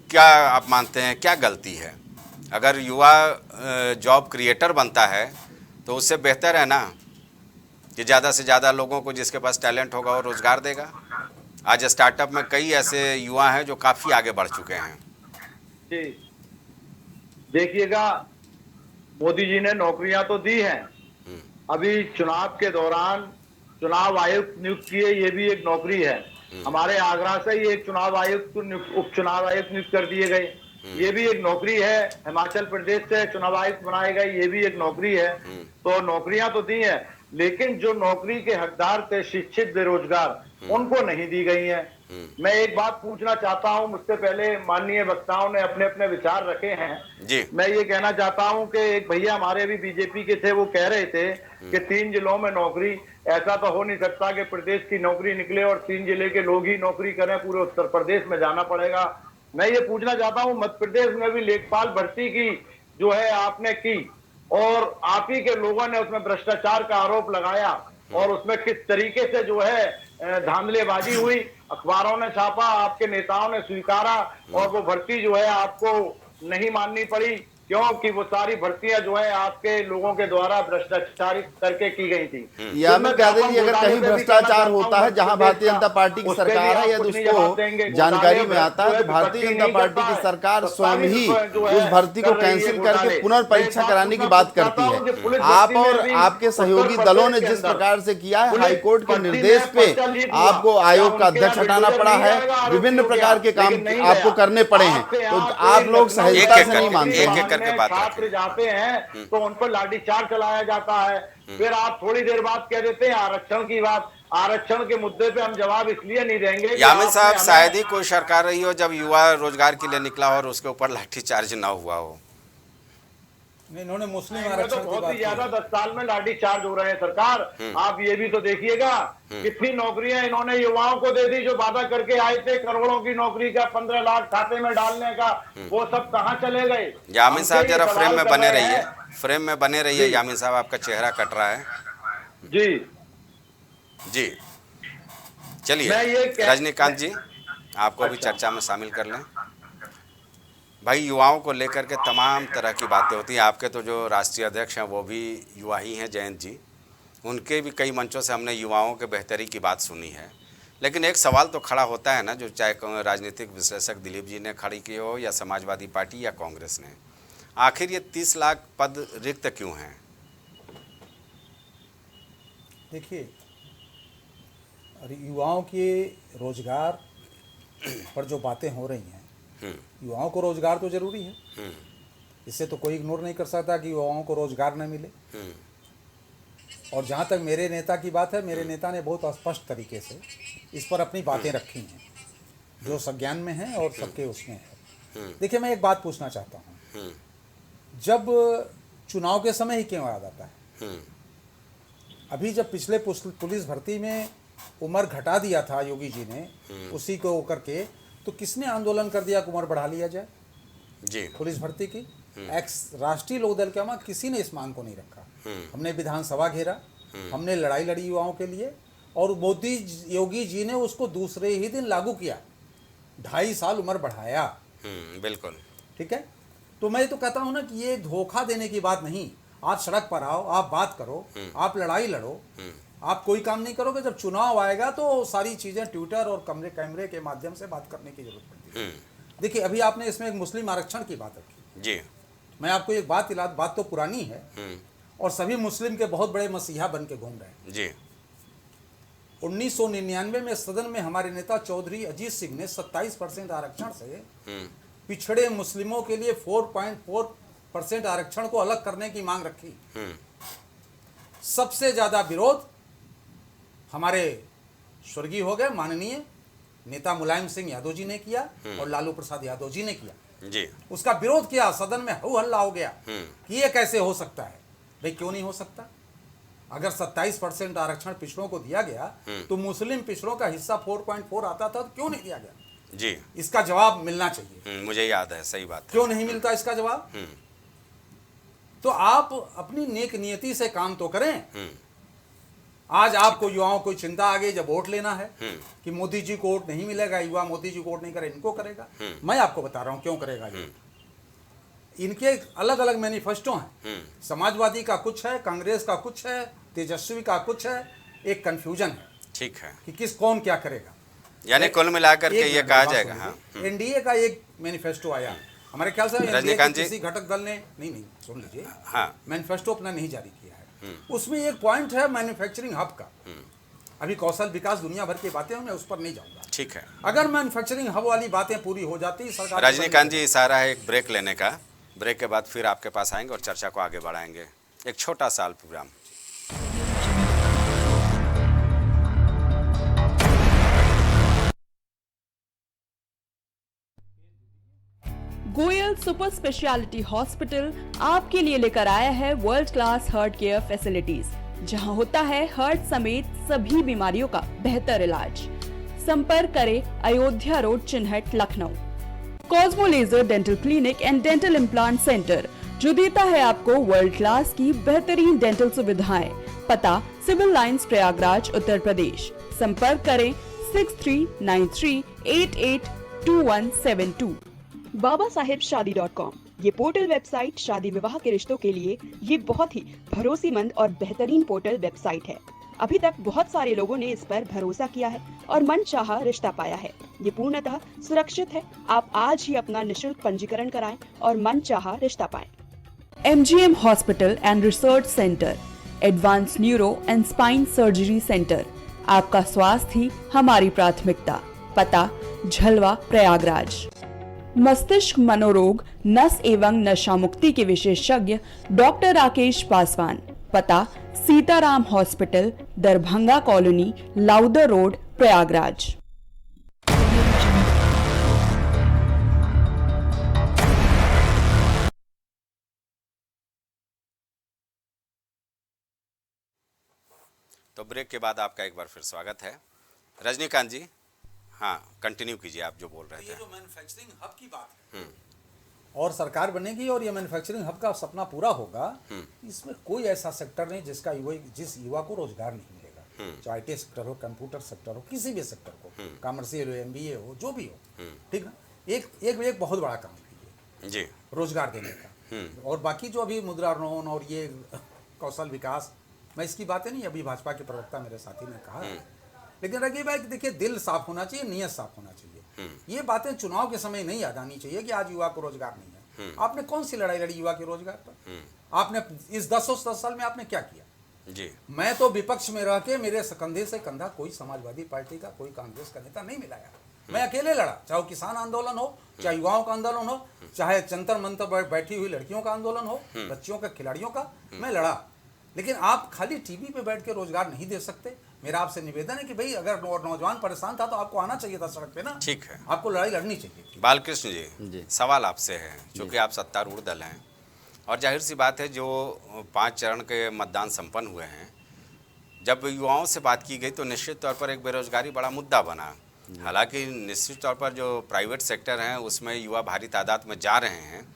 क्या आप मानते हैं क्या गलती है? अगर युवा जॉब क्रिएटर बनता है तो उससे बेहतर है ना कि ज़्यादा से ज़्यादा लोगों को जिसके पास टैलेंट होगा वो रोज़गार देगा। आज स्टार्टअप में कई ऐसे युवा हैं जो काफ़ी आगे बढ़ चुके हैं। जी देखिएगा, मोदी जी ने नौकरियां तो दी हैं, अभी चुनाव के दौरान चुनाव आयुक्त नियुक्त किए, ये भी एक नौकरी है। हमारे आगरा से ही एक चुनाव आयुक्त उप चुनाव आयुक्त नियुक्त कर दिए गए, ये भी एक नौकरी है। हिमाचल प्रदेश से चुनाव आयुक्त बनाए गए, ये भी एक नौकरी है। तो नौकरियां तो दी हैं, लेकिन जो नौकरी के हकदार थे शिक्षित बेरोजगार, उनको नहीं दी गई हैं। मैं एक बात पूछना चाहता हूं, मुझसे पहले माननीय वक्ताओं ने अपने अपने विचार रखे हैं जी। मैं ये कहना चाहता हूं कि एक भैया हमारे भी बीजेपी के थे, वो कह रहे थे कि 3 जिलों में नौकरी, ऐसा तो हो नहीं सकता कि प्रदेश की नौकरी निकले और 3 जिले के लोग ही नौकरी करें, पूरे उत्तर प्रदेश में जाना पड़ेगा। मैं ये पूछना चाहता हूं, मध्य प्रदेश में भी लेखपाल भर्ती की जो है आपने की, और आप ही के लोगों ने उसमें भ्रष्टाचार का आरोप लगाया, और उसमें किस तरीके से जो है धांधलेबाजी हुई, अखबारों ने छापा, आपके नेताओं ने स्वीकारा, और वो भर्ती जो है आपको नहीं माननी पड़ी, क्योंकि वो सारी भर्तियां जो है आपके लोगों के द्वारा भ्रष्टाचार करके की गई थी। या मैं कह दें अगर कहीं भ्रष्टाचार होता है जहां भारतीय जनता पार्टी की सरकार है, यदि उसको जानकारी में आता है तो भारतीय जनता पार्टी की सरकार स्वयं ही उस भर्ती को कैंसिल करके पुनर्परीक्षा कराने की बात करती है। आप और आपके सहयोगी दलों ने जिस प्रकार से किया है, हाईकोर्ट के निर्देश पे आपको आयोग का अध्यक्ष हटाना पड़ा है, विभिन्न प्रकार के काम आपको करने पड़े हैं, तो आप लोग सहजता से नहीं मानते हैं। छात्र जाते हैं तो उन पर लाठीचार्ज चलाया जाता है, फिर आप थोड़ी देर बाद कह देते हैं आरक्षण की बात। आरक्षण के मुद्दे पे हम जवाब इसलिए नहीं देंगे। यामिन साहब, शायद ही कोई सरकार रही हो जब युवा रोजगार के लिए निकला हो और उसके ऊपर लाठीचार्ज ना हुआ हो। इन्होंने मुस्लिम आरक्षण तो बहुत ही ज्यादा 10 साल में लाठी चार्ज हो रहे हैं सरकार। आप ये भी तो देखिएगा कितनी नौकरियां इन्होंने युवाओं को दे दी, जो वादा करके आए थे करोड़ों की नौकरी का, 15 लाख खाते में डालने का, वो सब कहां चले गए? यामिन साहब जरा फ्रेम में बने रहिए, फ्रेम में बने रहिए। यामिन साहब आपका चेहरा कट रहा है जी। जी चलिए, रजनीकांत जी आपको भी चर्चा में शामिल कर लें। भाई युवाओं को लेकर के तमाम तरह की बातें होती हैं। आपके तो जो राष्ट्रीय अध्यक्ष हैं वो भी युवा ही हैं, जयंत जी, उनके भी कई मंचों से हमने युवाओं के बेहतरी की बात सुनी है। लेकिन एक सवाल तो खड़ा होता है ना, जो चाहे राजनीतिक विश्लेषक दिलीप जी ने खड़ी की हो या समाजवादी पार्टी या कांग्रेस ने, आखिर ये 30 लाख पद रिक्त क्यों हैं? देखिए, युवाओं के रोजगार पर जो बातें हो रही हैं, युवाओं को रोजगार तो जरूरी है, इससे तो कोई इग्नोर नहीं कर सकता कि युवाओं को रोजगार न मिले। और जहाँ तक मेरे नेता की बात है, मेरे नेता ने बहुत स्पष्ट तरीके से इस पर अपनी बातें रखी हैं, जो संज्ञान में हैं और सबके उसमें है। देखिए, मैं एक बात पूछना चाहता हूँ, जब चुनाव के समय ही क्यों याद आता है? अभी जब पिछले पुलिस भर्ती में उम्र घटा दिया था योगी जी ने, उसी को करके, तो किसने आंदोलन कर दिया कि उम्र बढ़ा लिया जाए जी पुलिस भर्ती की? एक्स राष्ट्रीय लोकदल के अमा किसी ने इस मांग को नहीं रखा। हमने विधानसभा घेरा, हमने लड़ाई लड़ी युवाओं के लिए, और मोदी योगी जी ने उसको दूसरे ही दिन लागू किया, 2.5 साल उम्र बढ़ाया। बिल्कुल ठीक है, तो मैं तो कहता हूं ना कि ये धोखा देने की बात नहीं। आप सड़क पर आओ, आप बात करो, आप लड़ाई लड़ो, आप कोई काम नहीं करोगे। जब चुनाव आएगा तो सारी चीजें ट्विटर और कैमरे के माध्यम से बात करने की जरूरत पड़ती है। देखिए, अभी आपने इसमें एक मुस्लिम आरक्षण की बात रखी जी। मैं आपको एक बात तो पुरानी है, और सभी मुस्लिम के बहुत बड़े मसीहा बन के घूम रहे हैं जी। 1999 में सदन में हमारे नेता चौधरी अजीत सिंह ने 27% आरक्षण से पिछड़े मुस्लिमों के लिए 4.4% आरक्षण को अलग करने की मांग रखी। सबसे ज्यादा विरोध हमारे स्वर्गीय हो गए माननीय नेता मुलायम सिंह यादव जी ने किया और लालू प्रसाद यादव जी ने किया जी। उसका विरोध किया, सदन में हो हल्ला हो गया कि ये कैसे हो सकता है। भाई, क्यों नहीं हो सकता? अगर 27% आरक्षण पिछड़ों को दिया गया तो मुस्लिम पिछड़ों का हिस्सा 4.4 आता था, तो क्यों नहीं दिया गया? जी, इसका जवाब मिलना चाहिए। मुझे याद है, सही बात है। क्यों नहीं मिलता इसका जवाब? तो आप अपनी नेक नियति से काम तो करें। आज आपको युवाओं को चिंता आ गई जब वोट लेना है कि मोदी जी को वोट नहीं मिलेगा, युवा मोदी जी को वोट नहीं करे, इनको करेगा। मैं आपको बता रहा हूं क्यों करेगा ये। इनके अलग अलग मैनिफेस्टो हैं, समाजवादी का कुछ है, कांग्रेस का कुछ है, तेजस्वी का कुछ है, एक कंफ्यूजन है। ठीक है, कि कौन क्या करेगा, यानी कुल मिलाकर के ये कहा जाएगा। हाँ, एनडीए का एक मैनिफेस्टो आया हमारे ख्याल से, रजनीकांत जी, किसी घटक दल ने नहीं सुन लीजिए, हाँ, मैनिफेस्टो अपना नहीं जारी किया है। उसमें एक पॉइंट है मैन्युफैक्चरिंग हब का। अभी कौशल विकास दुनिया भर की बातें हैं, मैं उस पर नहीं जाऊंगा। ठीक है, अगर मैन्युफैक्चरिंग हब वाली बातें पूरी हो जाती, सरकार रजनीकांत जी, इशारा है एक ब्रेक लेने का। ब्रेक के बाद फिर आपके पास आएंगे और चर्चा को आगे बढ़ाएंगे। एक छोटा सा programme. Goyal super speciality hospital आपके लिए लेकर आया है world class heart care facilities, जहां होता है हार्ट समेत सभी बीमारियों का बेहतर इलाज। संपर्क करें Ayodhya road, Chinhat, Lucknow. Cosmo laser dental clinic and dental implant centre, जो देता है आपको वर्ल्ड क्लास की बेहतरीन डेंटल सुविधाएं। पता सिविल लाइंस, प्रयागराज, उत्तर प्रदेश। संपर्क करें 6393882172। babaSahebShadi.com, ये पोर्टल वेबसाइट शादी विवाह के रिश्तों के लिए ये बहुत ही भरोसेमंद और बेहतरीन पोर्टल वेबसाइट है। अभी तक बहुत सारे लोगों ने इस पर भरोसा किया है और मनचाहा रिश्ता पाया है। ये पूर्णतः सुरक्षित है। आप आज ही अपना निशुल्क पंजीकरण कराएं और मनचाहा रिश्ता पाएं। MGM hospital and research centre, advance neuro and spine surgery centre. आपका स्वास्थ्य ही हमारी प्राथमिकता। पता झलवा, प्रयागराज। मस्तिष्क मनोरोग, नस एवं नशा मुक्ति के विशेषज्ञ डॉक्टर राकेश पासवान। पता Sitaram hospital, Darbhanga colony, Lowther road, Prayagraj. तो ब्रेक के बाद आपका एक बार फिर स्वागत है। रजनीकांत जी, हाँ, कंटिन्यू कीजिए आप जो बोल रहे थे। ये जो मैन्युफैक्चरिंग हब की बात है, और सरकार बनेगी और ये मैन्युफैक्चरिंग हब का सपना पूरा होगा, इसमें कोई ऐसा सेक्टर नहीं जिस युवा को रोजगार नहीं मिलेगा। चाहे IT सेक्टर हो, कंप्यूटर सेक्टर हो, किसी भी सेक्टर को, कॉमर्शियल हो, MBA हो, जो भी हो, ठीक है। एक बहुत बड़ा काम है जी, रोजगार देने का। और बाकी जो अभी मुद्रा लोन और ये कौशल विकास, मैं इसकी बातें नहीं, अभी भाजपा के प्रवक्ता मेरे साथी ने कहा, लेकिन रगी भाई देखिए, दिल साफ होना चाहिए, नियत साफ होना चाहिए। ये बातें चुनाव के समय नहीं याद आनी चाहिए कि आज युवा को रोजगार नहीं है। आपने कौन सी लड़ाई लड़ी युवा के रोजगार पर? आपने इस 10 साल में आपने क्या किया? जी, मैं तो विपक्ष में रह के मेरे कंधे से कंधा कोई समाजवादी पार्टी का, कोई कांग्रेस का नेता नहीं मिलाया। मैं अकेले लड़ा, चाहे वो किसान आंदोलन हो, चाहे युवाओं का आंदोलन हो, चाहे जंतर मंतर पर बैठी हुई लड़कियों का आंदोलन हो, बच्चियों का, खिलाड़ियों का, मैं लड़ा। लेकिन आप खाली टीवी पे बैठ के रोजगार नहीं दे सकते। मेरा आपसे निवेदन है कि भाई अगर नौजवान परेशान था तो आपको आना चाहिए था सड़क पे ना। ठीक है, आपको लड़ाई लड़नी चाहिए। बालकृष्ण जी, सवाल आपसे है, क्योंकि आप सत्तारूढ़ दल हैं और जाहिर सी बात है जो 5 चरण के मतदान संपन्न हुए हैं, जब युवाओं से बात की गई तो निश्चित तौर पर एक बेरोजगारी बड़ा मुद्दा बना। हालांकि निश्चित तौर पर जो प्राइवेट सेक्टर हैं उसमें युवा भारी तादाद में जा रहे हैं,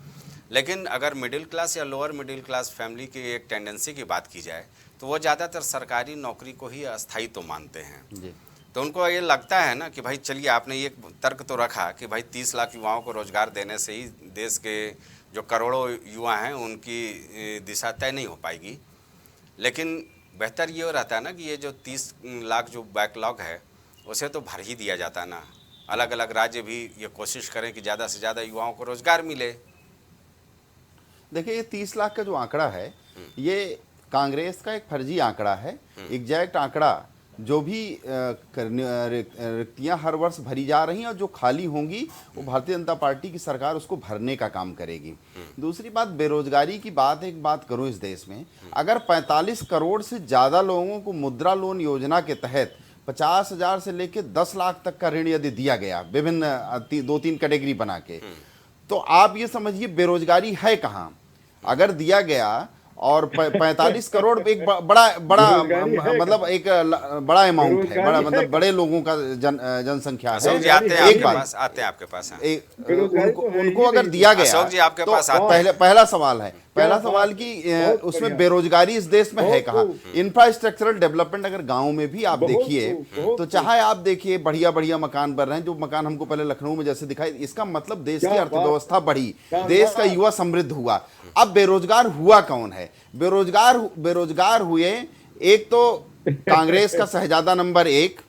लेकिन अगर मिडिल क्लास या लोअर मिडिल क्लास फैमिली की एक टेंडेंसी की बात की जाए तो वो ज़्यादातर सरकारी नौकरी को ही अस्थायी तो मानते हैं जी। तो उनको ये लगता है ना कि भाई चलिए, आपने ये तर्क तो रखा कि भाई 30 लाख युवाओं को रोजगार देने से ही देश के जो करोड़ों युवा हैं उनकी दिशा तय नहीं हो पाएगी, लेकिन बेहतर ये रहता है ना कि ये जो 30 लाख जो बैकलॉग है उसे तो भर ही दिया जाता है ना। अलग अलग राज्य भी ये कोशिश करें कि ज़्यादा से ज़्यादा युवाओं को रोजगार मिले। देखिए, ये 30 लाख का जो आंकड़ा है ये कांग्रेस का एक फर्जी आंकड़ा है। एग्जैक्ट आंकड़ा जो भी रिक्तियां हर वर्ष भरी जा रही हैं और जो खाली होंगी वो भारतीय जनता पार्टी की सरकार उसको भरने का काम करेगी। दूसरी बात, बेरोजगारी की बात, एक बात करूं, इस देश में अगर 45 करोड़ से ज़्यादा लोगों को मुद्रा लोन योजना के तहत 50,000 से लेकर 10 लाख तक का ऋण यदि दिया गया, विभिन्न 2-3 कैटेगरी बना के, तो आप ये समझिए बेरोजगारी है कहाँ। अगर दिया गया और 45 करोड़ एक बड़ा मतलब एक बड़ा अमाउंट है, बड़ा मतलब बड़े लोगों का जनसंख्या है। एक बात आते हैं आपके पास उनको अगर दिया गया जी आपके तो पास पहला सवाल है, पहला सवाल कि उसमें बेरोजगारी इस देश में है कहाँ। इंफ्रास्ट्रक्चरल डेवलपमेंट अगर गाँव में भी आप देखिए तो चाहे आप देखिए बढ़िया बढ़िया मकान बन रहे हैं, जो मकान हमको पहले लखनऊ में जैसे दिखाई, इसका मतलब देश की अर्थव्यवस्था बढ़ी, देश का युवा समृद्ध हुआ। अब बेरोजगार हुआ कौन है? बेरोजगार हुए एक तो कांग्रेस का शहजादा नंबर 1,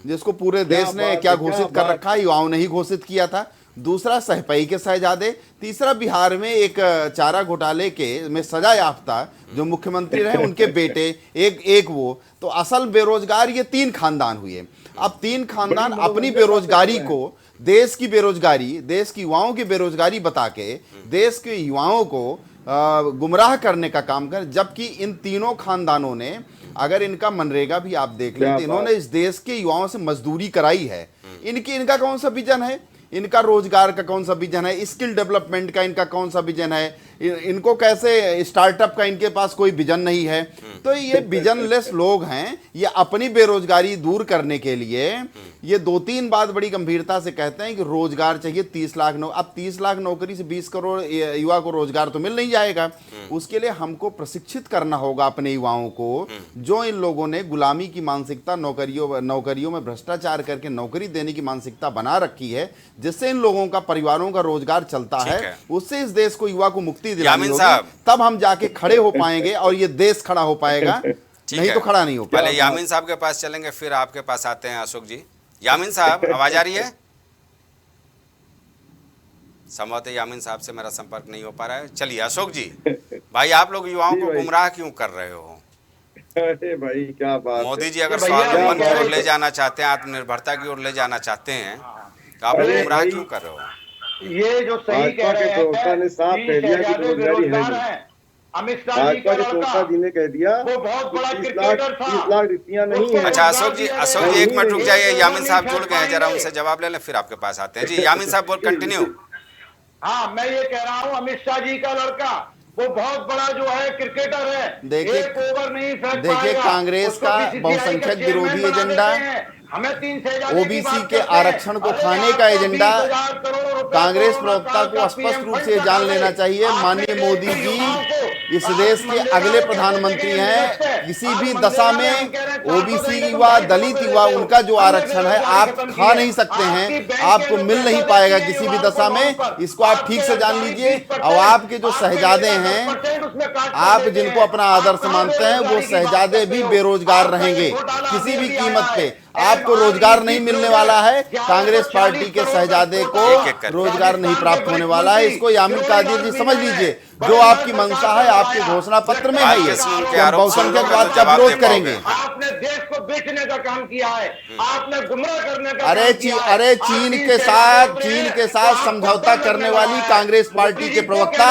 जिसको पूरे देश ने क्या घोषित कर रखा है, युवाओं ने ही घोषित किया था। दूसरा सहपई के शहजादे। तीसरा बिहार में एक चारा घोटाले में सजा याफ्ता जो मुख्यमंत्री रहे उनके बेटे, एक वो। तो असल बेरोजगार ये 3 खानदान हुए। अब 3 खानदान अपनी बेरोजगारी को, देश की बेरोजगारी, देश की युवाओं की बेरोजगारी बता के देश के युवाओं को गुमराह करने का काम कर, जबकि इन तीनों खानदानों ने, अगर इनका मनरेगा भी आप देख लें तो इन्होंने इस देश के युवाओं से मजदूरी कराई है। इनका कौन सा विजन है? इनका रोजगार का कौन सा विजन है? स्किल डेवलपमेंट का इनका कौन सा विजन है? इनको कैसे स्टार्टअप का इनके पास कोई विजन नहीं है। तो ये विजनलेस लोग हैं। ये अपनी बेरोजगारी दूर करने के लिए ये 2-3 बात बड़ी गंभीरता से कहते हैं कि रोजगार चाहिए 30 लाख। अब 30 लाख नौकरी से 20 करोड़ युवा को रोजगार तो मिल नहीं जाएगा। उसके लिए हमको प्रशिक्षित करना होगा अपने युवाओं को, जो इन लोगों ने गुलामी की मानसिकता, नौकरियों में भ्रष्टाचार करके नौकरी देने की मानसिकता बना रखी है, जिससे इन लोगों का, परिवारों का रोजगार चलता है। उससे इस देश को, युवा को मुक्ति दिलानी होगी, तब हम जाके खड़े हो पाएंगे और ये देश खड़ा हो पाएगा, नहीं तो खड़ा नहीं हो पाएगा। पहले यामीन साहब के पास चलेंगे, फिर आपके पास आते हैं अशोक जी। यामीन साहब, आवाज आ रही है? संभवतः यामीन साहब से मेरा संपर्क नहीं हो पा रहा है। चलिए अशोक जी, भाई आप लोग युवाओं को गुमराह क्यों कर रहे हो? अरे भाई क्या बात, मोदी जी अगर स्वावलंबन की ओर ले जाना चाहते हैं, आत्मनिर्भरता की ओर ले जाना चाहते हैं, तो आप लोग गुमराह क्यों कर रहे हो? ये जो सही कह रहे हैं, बेरोजगार है। अमित शाह जी का लड़का ने कह दिया वो बहुत बड़ा क्रिकेटर था। 30 लाख रिक्तियां नहीं है। अच्छा अशोक जी 1 मिनट रुक जाइए, यामीन साहब जुड़ गए हैं, जरा उनसे जवाब ले लें, फिर आपके पास आते हैं। जी यामीन साहब बोल, कंटिन्यू। हाँ, मैं ये कह रहा हूँ, अमित शाह जी का लड़का वो बहुत बड़ा जो है क्रिकेटर है। देखिए, एक ओवर नहीं फेंक देखिए पाएगा। कांग्रेस का बहुसंख्यक विरोधी एजेंडा, ओबीसी के आरक्षण को खाने का एजेंडा, कांग्रेस प्रवक्ता को स्पष्ट रूप से जान लेना चाहिए। माननीय मोदी जी इस देश के अगले प्रधानमंत्री हैं। किसी भी दशा में ओबीसी युवा, दलित युवा, उनका जो आरक्षण है आप खा नहीं सकते हैं, आपको मिल नहीं पाएगा किसी भी दशा में। इसको आप ठीक से जान लीजिए। और आपके जो शहजादे हैं, आप जिनको अपना आदर्श मानते हैं, वो शहजादे भी बेरोजगार रहेंगे किसी भी कीमत पे। आपको रोजगार नहीं मिलने वाला है, कांग्रेस पार्टी के शहजादे को रोजगार नहीं प्राप्त होने वाला है। इसको यामीन कादिर जी समझ लीजिए। जो आपकी मंशा है आपके घोषणा पत्र में है, ये बहुसंख्यकवाद का विरोध करेंगे। देश को बेचने का काम किया है, आपने गुमराह करने का अरे काम किया है। चीन के साथ समझौता करने वाली कांग्रेस पार्टी के प्रवक्ता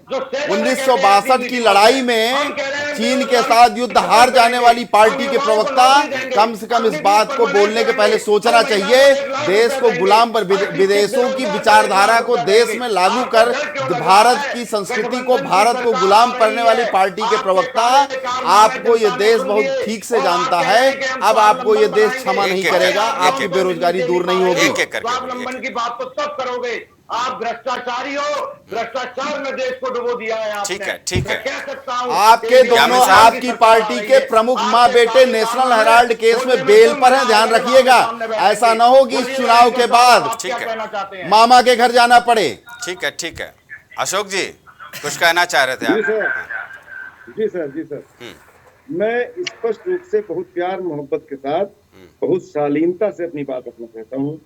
1962 की लड़ाई में चीन के साथ युद्ध हार जाने वाली पार्टी के प्रवक्ता कम से कम इस बात को बोलने के पहले सोचना चाहिए, देश को गुलाम पर विदेशों की विचारधारा को देश में लागू कर भारत की संस्कृति को, भारत को गुलाम करने वाली पार्टी के प्रवक्ता, आपको ये देश बहुत ठीक से जानता है। अब आपको ये देश क्षमा नहीं करेगा, आपकी बेरोजगारी दूर नहीं होगी। स्वावलंबन की बात तो तब करोगे, आप भ्रष्टाचारी हो, भ्रष्टाचार में देश को डुबो दिया है आपने। ठीक है। मैं कह सकता हूं आपके दोनों, आपकी पार्टी के प्रमुख मां बेटे नेशनल हेराल्ड केस में बेल पर हैं, ध्यान रखिएगा। ऐसा न हो कि इस चुनाव के बाद क्या कहना चाहते हैं? मामा के घर जाना पड़े। ठीक है। अशोक जी कुछ कहना चाह रहे थे आप? जी सर। मैं स्पष्ट रूप से बहुत प्यार मोहब्बत के साथ, बहुत शालीनता से अपनी बात रखना चाहता हूँ,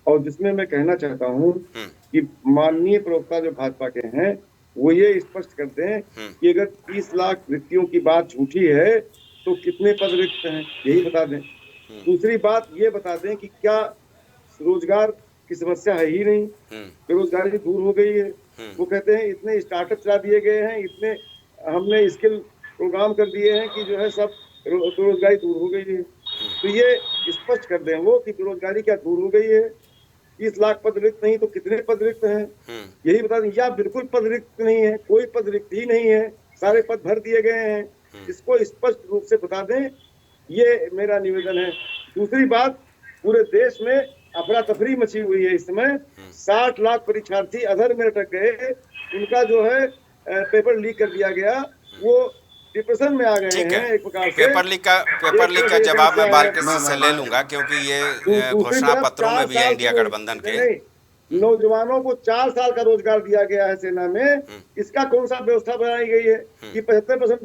और जिसमें मैं कहना चाहता हूँ कि माननीय प्रवक्ता जो भाजपा के हैं वो ये स्पष्ट कर दें कि अगर 30 लाख रिक्तियों की बात झूठी है तो कितने पद रिक्त हैं, यही बता दें। दूसरी बात ये बता दें कि क्या रोजगार की समस्या है ही नहीं, बेरोजगारी दूर हो गई है। वो कहते हैं इतने स्टार्टअप चला दिए गए हैं, इतने हमने स्किल प्रोग्राम कर दिए हैं कि जो है सब बेरोजगारी दूर हो गई है। तो ये स्पष्ट कर दें वो कि बेरोजगारी क्या दूर हो गई है, 30 लाख पद रिक्त नहीं तो कितने पद रिक्त हैं, यही बता दें। या बिल्कुल पद रिक्त नहीं है, कोई पद रिक्त ही नहीं है, सारे पद भर दिए गए हैं, इसको स्पष्ट रूप से बता दें, ये मेरा निवेदन है। दूसरी बात, पूरे देश में अफरा तफरी मची हुई है इस समय। 60 लाख परीक्षार्थी अधर में अटक गए, उनका जो है पेपर लीक कर दिया गया, वो डिप्रेशन में आ गए हैं एक प्रकार से। पेपर लीक का जवाब मैं बालकृष्ण से ले लूंगा, क्योंकि ये घोषणा पत्रों में भी है इंडिया गठबंधन के। नौजवानों को 4 साल का रोजगार दिया गया है सेना में, इसका कौन सा व्यवस्था बनाई गई है कि 75%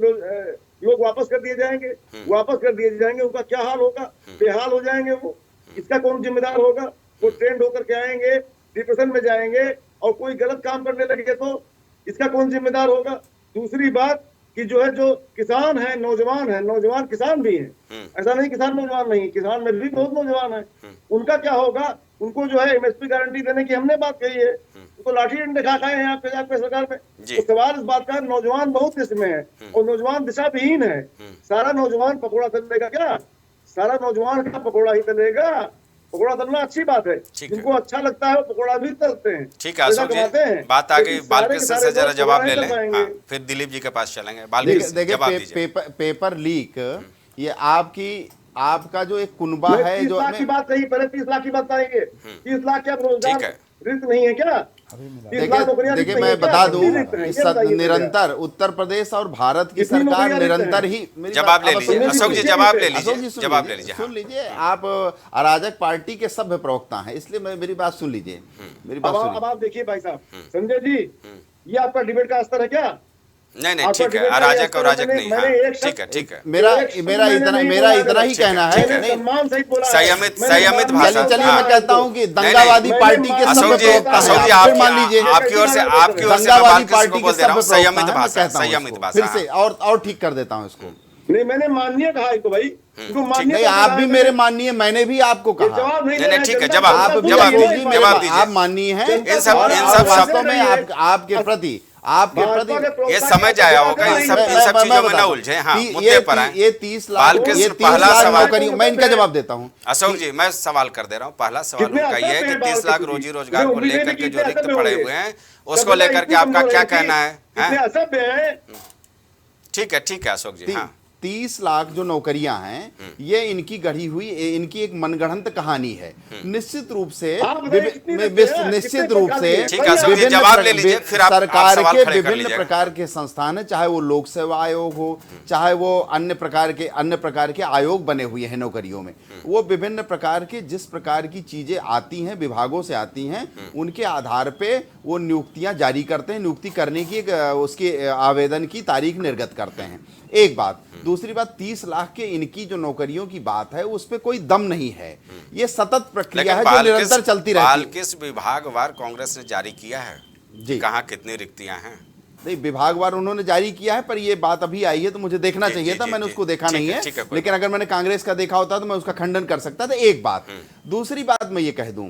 लोग वापस कर दिए जाएंगे? उनका क्या हाल होगा? बेहाल हो जाएंगे वो। इसका कौन जिम्मेदार होगा? वो ट्रेंड होकर के आएंगे, डिप्रेशन में जाएंगे, और कोई गलत काम करने लगे तो इसका कौन जिम्मेदार होगा? दूसरी बात कि जो है, जो किसान है, नौजवान किसान भी हैं, ऐसा नहीं किसान नौजवान नहीं, किसान में भी बहुत नौजवान है, उनका क्या होगा? उनको जो है एमएसपी गारंटी देने की हमने बात कही है, उनको लाठी डंडे खा खाए हैं आपके सरकार में। तो सवाल इस बात का, नौजवान बहुत इसमें है और नौजवान दिशा विहीन है। सारा नौजवान पकौड़ा तलेगा क्या? सारा नौजवान का पकौड़ा ही तलेगा? पकौड़ा तलना अच्छी बात है, जिनको अच्छा लगता है वो पकौड़ा भी तलते हैं। ठीक है अशोक जी, बात आ गई, बालकृष्ण से जरा जवाब ले लें, हाँ, फिर दिलीप जी के पास चलेंगे। बालकृष्ण जवाब दीजिए। पेपर लीक, ये आपका जो एक कुनबा है, 30 जो लाख की बात कही, पहले 30 लाख की बात आएंगे। 30 लाख क्या रोजगार रिक्त नहीं है क्या? देखिए मैं बता दूं, निरंतर उत्तर प्रदेश और भारत की सरकार निरंतर ही, जवाब ले लीजिए अशोक जी, जवाब ले लीजिए। सुन लीजिए, आप अराजक पार्टी के सभ्य प्रवक्ता हैं, इसलिए मेरी बात सुन लीजिए, मेरी बात सुनिए। अब आप देखिए भाई साहब, संजय जी, ये आपका डिबेट का स्तर है क्या? नहीं ठीक है, अराजक और राजक नहीं, ठीक है। मेरा इतना ही कहना है, संयमित भाषा। चलिए मैं कहता हूं कि दंगावादी पार्टी के सब प्रवक्ता, मान लीजिए आपकी ओर से दंगावादी पार्टी के सब संयमित भाषा, फिर से और ठीक कर देता हूं इसको। नहीं, मैंने माननीय कहा इसको भाई, नहीं, आप भी मेरे माननीय, मैंने भी आपको कहा। नहीं ठीक है, जवाब दीजिए। आप माननीय हैं, इन सब वास्तव में आपके प्रति ये समझ आया होगा, इन सब चीजों में ना उलझे। हाँ, मुद्दे पर आए। ये 30 लाख पहला सवाल करिए, मैं इनका जवाब देता हूँ। अशोक जी, मैं सवाल कर दे रहा हूँ। पहला सवाल उनका ये है कि 30 लाख रोजी रोजगार को लेकर के जो रिक्त पड़े हुए हैं, उसको लेकर के आपका क्या कहना है? ठीक है अशोक जी। हाँ, 30 लाख जो नौकरियां हैं, ये इनकी गढ़ी हुई, इनकी एक मनगढ़ंत कहानी है। निश्चित रूप से सरकार के विभिन्न प्रकार के संस्थान है, चाहे वो लोक सेवा आयोग हो, चाहे वो अन्य प्रकार के आयोग बने हुए हैं नौकरियों में, वो विभिन्न प्रकार के जिस प्रकार की चीजें आती हैं, विभागों से आती हैं, उनके आधार पे वो नियुक्तियां जारी करते हैं, नियुक्ति करने की उसके आवेदन की तारीख निर्गत करते हैं। एक बात। दूसरी बात, 30 लाख के इनकी जो नौकरियों की बात है, उस पे कोई दम नहीं है, ये सतत प्रक्रिया है जो निरंतर चलती रहती है। किस विभागवार कांग्रेस ने जारी किया है जी, कहाँ कितनी रिक्तियां हैं? नहीं, विभागवार उन्होंने जारी किया है, पर ये बात अभी आई है तो मुझे देखना चाहिए था, मैंने उसको देखा नहीं है, लेकिन अगर मैंने कांग्रेस का देखा होता तो मैं उसका खंडन कर सकता था। एक बात। दूसरी बात मैं ये कह दूं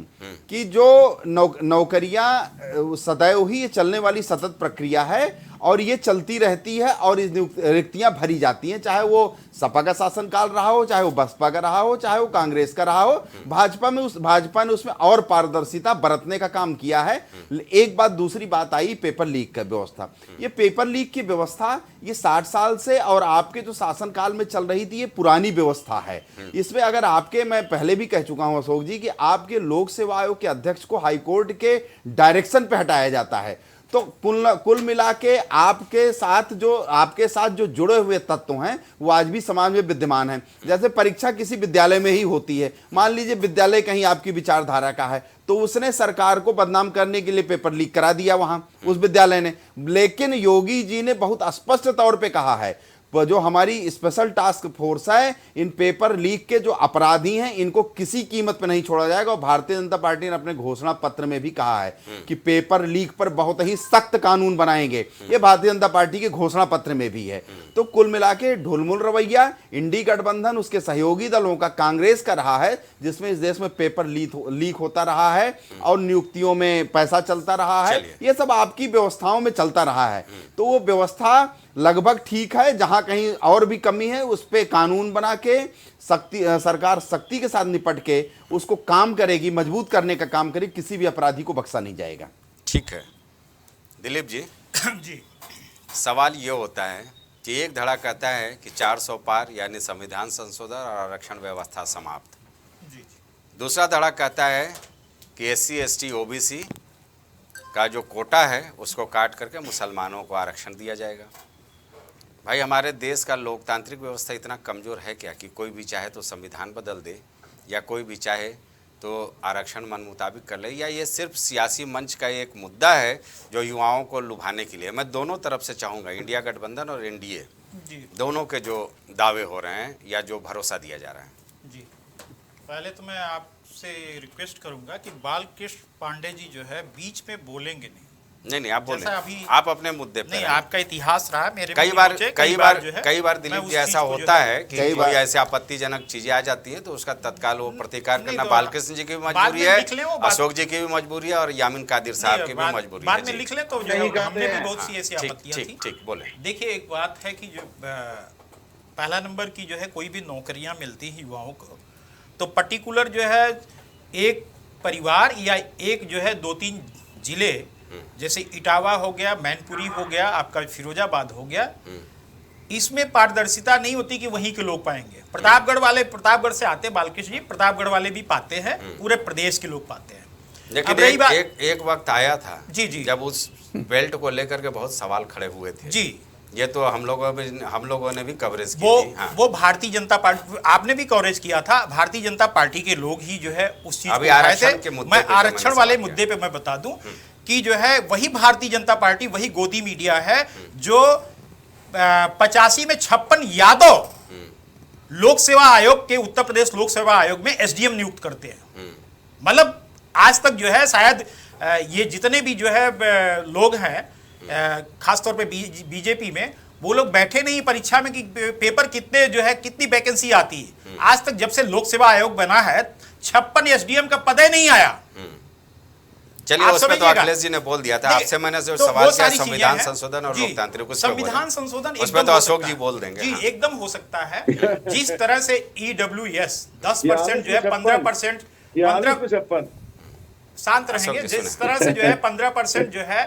कि जो नौकरियां सदैव ही ये चलने वाली सतत प्रक्रिया है और ये चलती रहती है और इस रिक्तियां भरी जाती हैं, चाहे वो सपा का शासनकाल रहा हो, चाहे वो बसपा का रहा हो, चाहे वो कांग्रेस का रहा हो। भाजपा ने उसमें और पारदर्शिता बरतने का काम किया है। एक बात। दूसरी बात आई पेपर लीक का व्यवस्था। ये पेपर लीक की व्यवस्था ये 60 साल से और आपके जो शासनकाल में चल रही थी, ये पुरानी व्यवस्था है। इसमें अगर आपके, मैं पहले भी कह चुका हूं अशोक जी, कि आपके लोक सेवा आयोग के अध्यक्ष को हाईकोर्ट के डायरेक्शन पे हटाया जाता है, तो कुल मिला के आपके साथ जो जुड़े हुए तत्व हैं वो आज भी समाज में विद्यमान हैं। जैसे परीक्षा किसी विद्यालय में ही होती है, मान लीजिए विद्यालय कहीं आपकी विचारधारा का है, तो उसने सरकार को बदनाम करने के लिए पेपर लीक करा दिया वहां उस विद्यालय ने। लेकिन योगी जी ने बहुत स्पष्ट तौर पे कहा है, जो हमारी स्पेशल टास्क फोर्स है, इन पेपर लीक के जो अपराधी हैं इनको किसी कीमत पे नहीं छोड़ा जाएगा। और भारतीय जनता पार्टी ने अपने घोषणा पत्र में भी कहा है कि पेपर लीक पर बहुत ही सख्त कानून बनाएंगे। ये भारतीय जनता पार्टी के घोषणा पत्र में भी है। तो कुल मिला के ढुलमुल रवैया इंडी गठबंधन, उसके सहयोगी दलों का, कांग्रेस का रहा है, जिसमें इस देश में पेपर लीक होता रहा है और नियुक्तियों में पैसा चलता रहा है। ये सब आपकी व्यवस्थाओं में चलता रहा है। तो वो व्यवस्था लगभग ठीक है। जहां कहीं और भी कमी है उस पे कानून बना के सरकार सख्ती के साथ निपट के उसको काम करेगी, मजबूत करने का काम करेगी। किसी भी अपराधी को बख्शा नहीं जाएगा। ठीक है दिलीप जी। जी, सवाल ये होता है कि एक धड़ा कहता है कि 400 पार यानी संविधान संशोधन और आरक्षण व्यवस्था समाप्त। दूसरा धड़ा कहता है कि SC ST OBC का जो कोटा है उसको काट करके मुसलमानों को आरक्षण दिया जाएगा। भाई हमारे देश का लोकतांत्रिक व्यवस्था इतना कमज़ोर है क्या कि कोई भी चाहे तो संविधान बदल दे या कोई भी चाहे तो आरक्षण मन मुताबिक कर ले, या ये सिर्फ सियासी मंच का एक मुद्दा है जो युवाओं को लुभाने के लिए? मैं दोनों तरफ से चाहूँगा, इंडिया गठबंधन और NDA दोनों के जो दावे हो रहे हैं या जो भरोसा दिया जा रहा है। जी, पहले तो मैं आपसे रिक्वेस्ट करूंगा कि बालकृष्ण पांडे जी जो है बीच में बोलेंगे नहीं, आप बोलें, अभी आप अपने मुद्दे पे नहीं, आपका इतिहास रहा मेरे कई बार दिलीप जी ऐसा होता है कि कोई ऐसे आपत्तिजनक चीजें आ जाती हैं तो उसका तत्काल वो प्रतिकार करना बालकृष्ण जी की भी मजबूरी है, अशोक जी की भी मजबूरी है और यामीन कादिर साहब की भी मजबूरी है। बाद में लिख ले तो हमने भी बहुत सी ऐसी आपत्तियां थी। ठीक बोले। देखिए, एक बात है कि जो पहला नंबर की जो है कोई भी नौकरियां मिलती हैं युवाओं को, तो पर्टिकुलर जो है एक परिवार या एक जो है 2-3 जिले, जैसे इटावा हो गया, मैनपुरी हो गया, आपका फिरोजाबाद हो गया, इसमें पारदर्शिता नहीं होती कि वहीं के लोग पाएंगे। प्रतापगढ़ से आते बालकृष्ण जी, प्रतापगढ़ वाले भी पाते हैं, पूरे प्रदेश के लोग पाते हैं। लेकिन एक वक्त आया था जी जब उस बेल्ट को लेकर के बहुत सवाल खड़े हुए थे। जी, ये तो हम लोगों ने भी कवरेज की थी। हाँ। वो भारतीय जनता पार्टी, आपने भी कवरेज किया था, भारतीय जनता पार्टी के लोग ही जो है उस चीज को आरक्षण के मुद्दे, मैं आरक्षण वाले मुद्दे पे मैं बता दूं कि जो है वही भारतीय जनता पार्टी, वही गोदी मीडिया है जो 85 में 56 यादव लोक सेवा आयोग के, उत्तर प्रदेश लोक सेवा आयोग में SDM नियुक्त करते हैं। मतलब आज तक जो है शायद ये जितने भी जो है लोग हैं खासतौर पे बीजेपी में, वो लोग बैठे नहीं परीक्षा में कि पेपर कितने जो है कितनी वैकेंसी आती है। आज तक जब से लोक सेवा आयोग बना है 56 SDM का पद ही नहीं आया। चलिए, उसमें तो अखिलेश जी ने बोल दिया था। आपसे मैंने जो सवाल किया संविधान संशोधन और लोकतांत्रिक, संविधान संशोधन उसमें तो अशोक जी बोल देंगे। जी, एकदम हो सकता है। जिस तरह से EWS 10% जो है 15% शांत रहेंगे, जिस तरह से जो है 15% जो है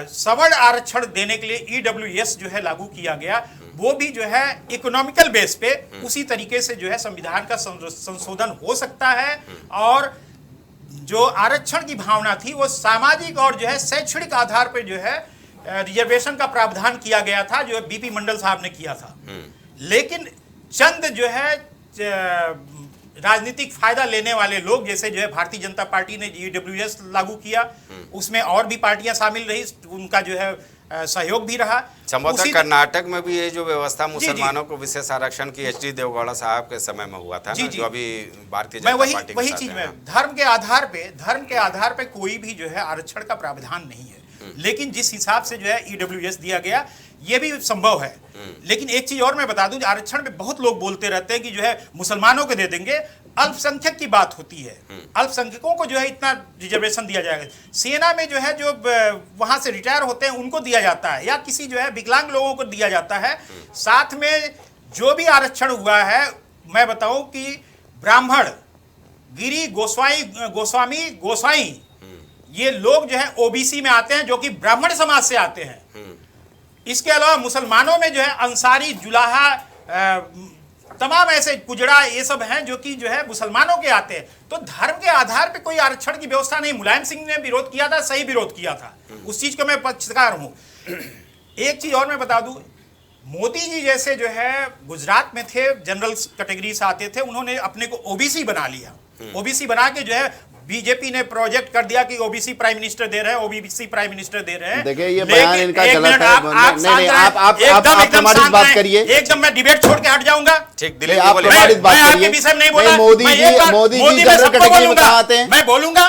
सवर्ण आरक्षण देने के लिए EWS जो है लागू किया गया, वो भी जो है इकोनॉमिकल बेस पे उसी तरीके से जो है संविधान का संशोधन हो सकता है। और जो आरक्षण की भावना थी वो सामाजिक और जो है शैक्षणिक आधार पर जो है रिजर्वेशन का प्रावधान किया गया था, जो BP मंडल साहब ने किया था। लेकिन चंद जो है राजनीतिक फायदा लेने वाले लोग, जैसे जो है भारतीय जनता पार्टी ने EWS लागू किया, उसमें और भी पार्टियां शामिल रही, उनका जो है सहयोग भी रहा। संभवतः कर्नाटक में भी ये जो व्यवस्था मुसलमानों को विशेष आरक्षण की HD देवगौड़ा साहब के समय में हुआ था, जो अभी भारतीय जनता पार्टी वही चीज में धर्म के आधार पे कोई भी जो है आरक्षण का प्रावधान नहीं है। लेकिन जिस हिसाब से जो है ईडब्ल्यूएस दिया गया ये भी संभव है। लेकिन एक चीज और मैं बता दूं, आरक्षण में बहुत लोग बोलते रहते हैं कि जो है मुसलमानों को दे देंगे, अल्पसंख्यक की बात होती है, अल्पसंख्यकों को जो है इतना रिजर्वेशन दिया जाएगा। सेना में जो है जो वहां से रिटायर होते हैं उनको दिया जाता है, या किसी जो है विकलांग लोगों को दिया जाता है। साथ में जो भी आरक्षण हुआ है, मैं बताऊं कि ब्राह्मण, गिरी, गोस्वामी ये लोग जो है ओबीसी में आते हैं, जो कि ब्राह्मण समाज से आते हैं। इसके अलावा मुसलमानों में जो है अंसारी, जुलाहा, तमाम ऐसे कुजड़ा ये सब हैं जो कि जो है मुसलमानों के आते हैं। तो धर्म के आधार पे कोई आरक्षण की व्यवस्था नहीं। मुलायम सिंह ने विरोध किया था, सही विरोध किया था, उस चीज को मैं पक्षकार हूं। एक चीज और मैं बता दूं, मोदी जी जैसे जो है गुजरात में थे, जनरल कैटेगरी से आते थे, उन्होंने अपने को ओबीसी बना लिया। ओबीसी बना के जो है बीजेपी ने प्रोजेक्ट कर दिया कि ओबीसी प्राइम मिनिस्टर दे रहे हैं, ओबीसी प्राइम मिनिस्टर दे रहे हैं। देखिए ये बयान इनका गलत है। आप हमारी बात करिए, एकदम मैं डिबेट छोड़ के हट जाऊंगा। ठीक, दिलीप आप हमारी बात करिए। आपके विषय में नहीं बोला। मोदी जी जनरल कैटेगरी में कहाँ आते हैं? मैं बोलूंगा।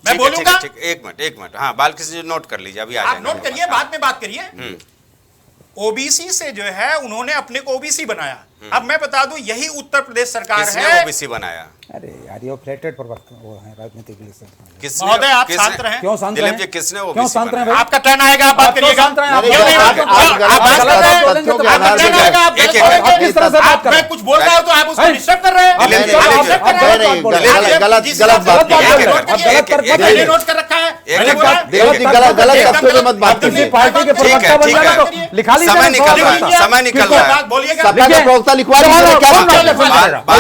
एक मिनट। हाँ, बालकृष्ण जी नोट कर लीजिए, अभी आप नोट करिए, बाद में बात करिए। ओबीसी से जो है उन्होंने अपने को ओबीसी बनाया। अब मैं बता दूं, यही उत्तर प्रदेश सरकार है ओबीसी बनाया। अरे यार ये फ्लैटेड पर वो है राजनीतिक लिए से। महोदय आप शांत रहें। क्यों शांत दिलीप रहें? जी, किसने क्यों शांत रहें भाई? आपका टर्न आएगा, आप बात करिएगा। शांत रहें, आप क्यों नहीं? आप आप किस तरह से बात कर रहे हैं? मैं कुछ बोल रहा हूं तो आप उसको डिस्टर्ब कर रहे हैं। गलत बात मैंने नोट कर रखा है। गलत मत बात किसी कीजिए। पार्टी के प्रवक्ता बन जाएगा तो लिखा लीजिए। समय निकल रहा है। बोलिएगा। सपा का प्रवक्ता लिखवा दीजिए, क्या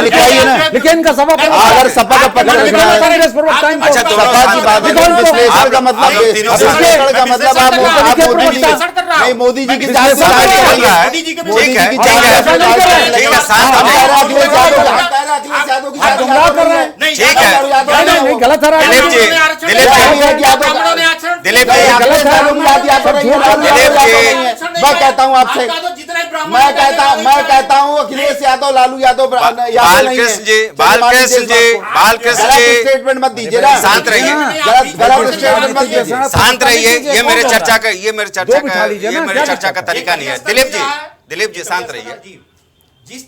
लिखवाइए ना। लेकिन इनका सभा अगर सपा का पकड़ रखना है, कांग्रेस प्रवक्ता इनको अच्छा, दोनों सपा की बात है, विश्लेषण का मतलब विश्लेषण का मतलब आप मोदी जी नहीं, मोदी जी की चाय से राज करेंगे। मोदी जी के मोदी जी की ठीक चाय है, से राज करेंगे। ठीक है, शांत आप हो कह रहे हैं जाइए। अखिलेश यादव की आप गुमराह कर रहे हैं। नहीं, ठीक है। नहीं गलत है दिलीप जी, दिलीप जी, दिलीप जी, गलत है, लोग याद करेंगे। मैं कहता हूँ आपसे, मैं कहता हूँ अखिलेश यादव, लालू यादव बालकृष्ण जी, स्टेटमेंट मत दीजिए ना। शांत रहिए। गलत स्टेटमेंट मत दीजिए। शांत रहिए। ये मेरे चर्चा का तरीका नहीं है। दिलीप जी शांत रहिए,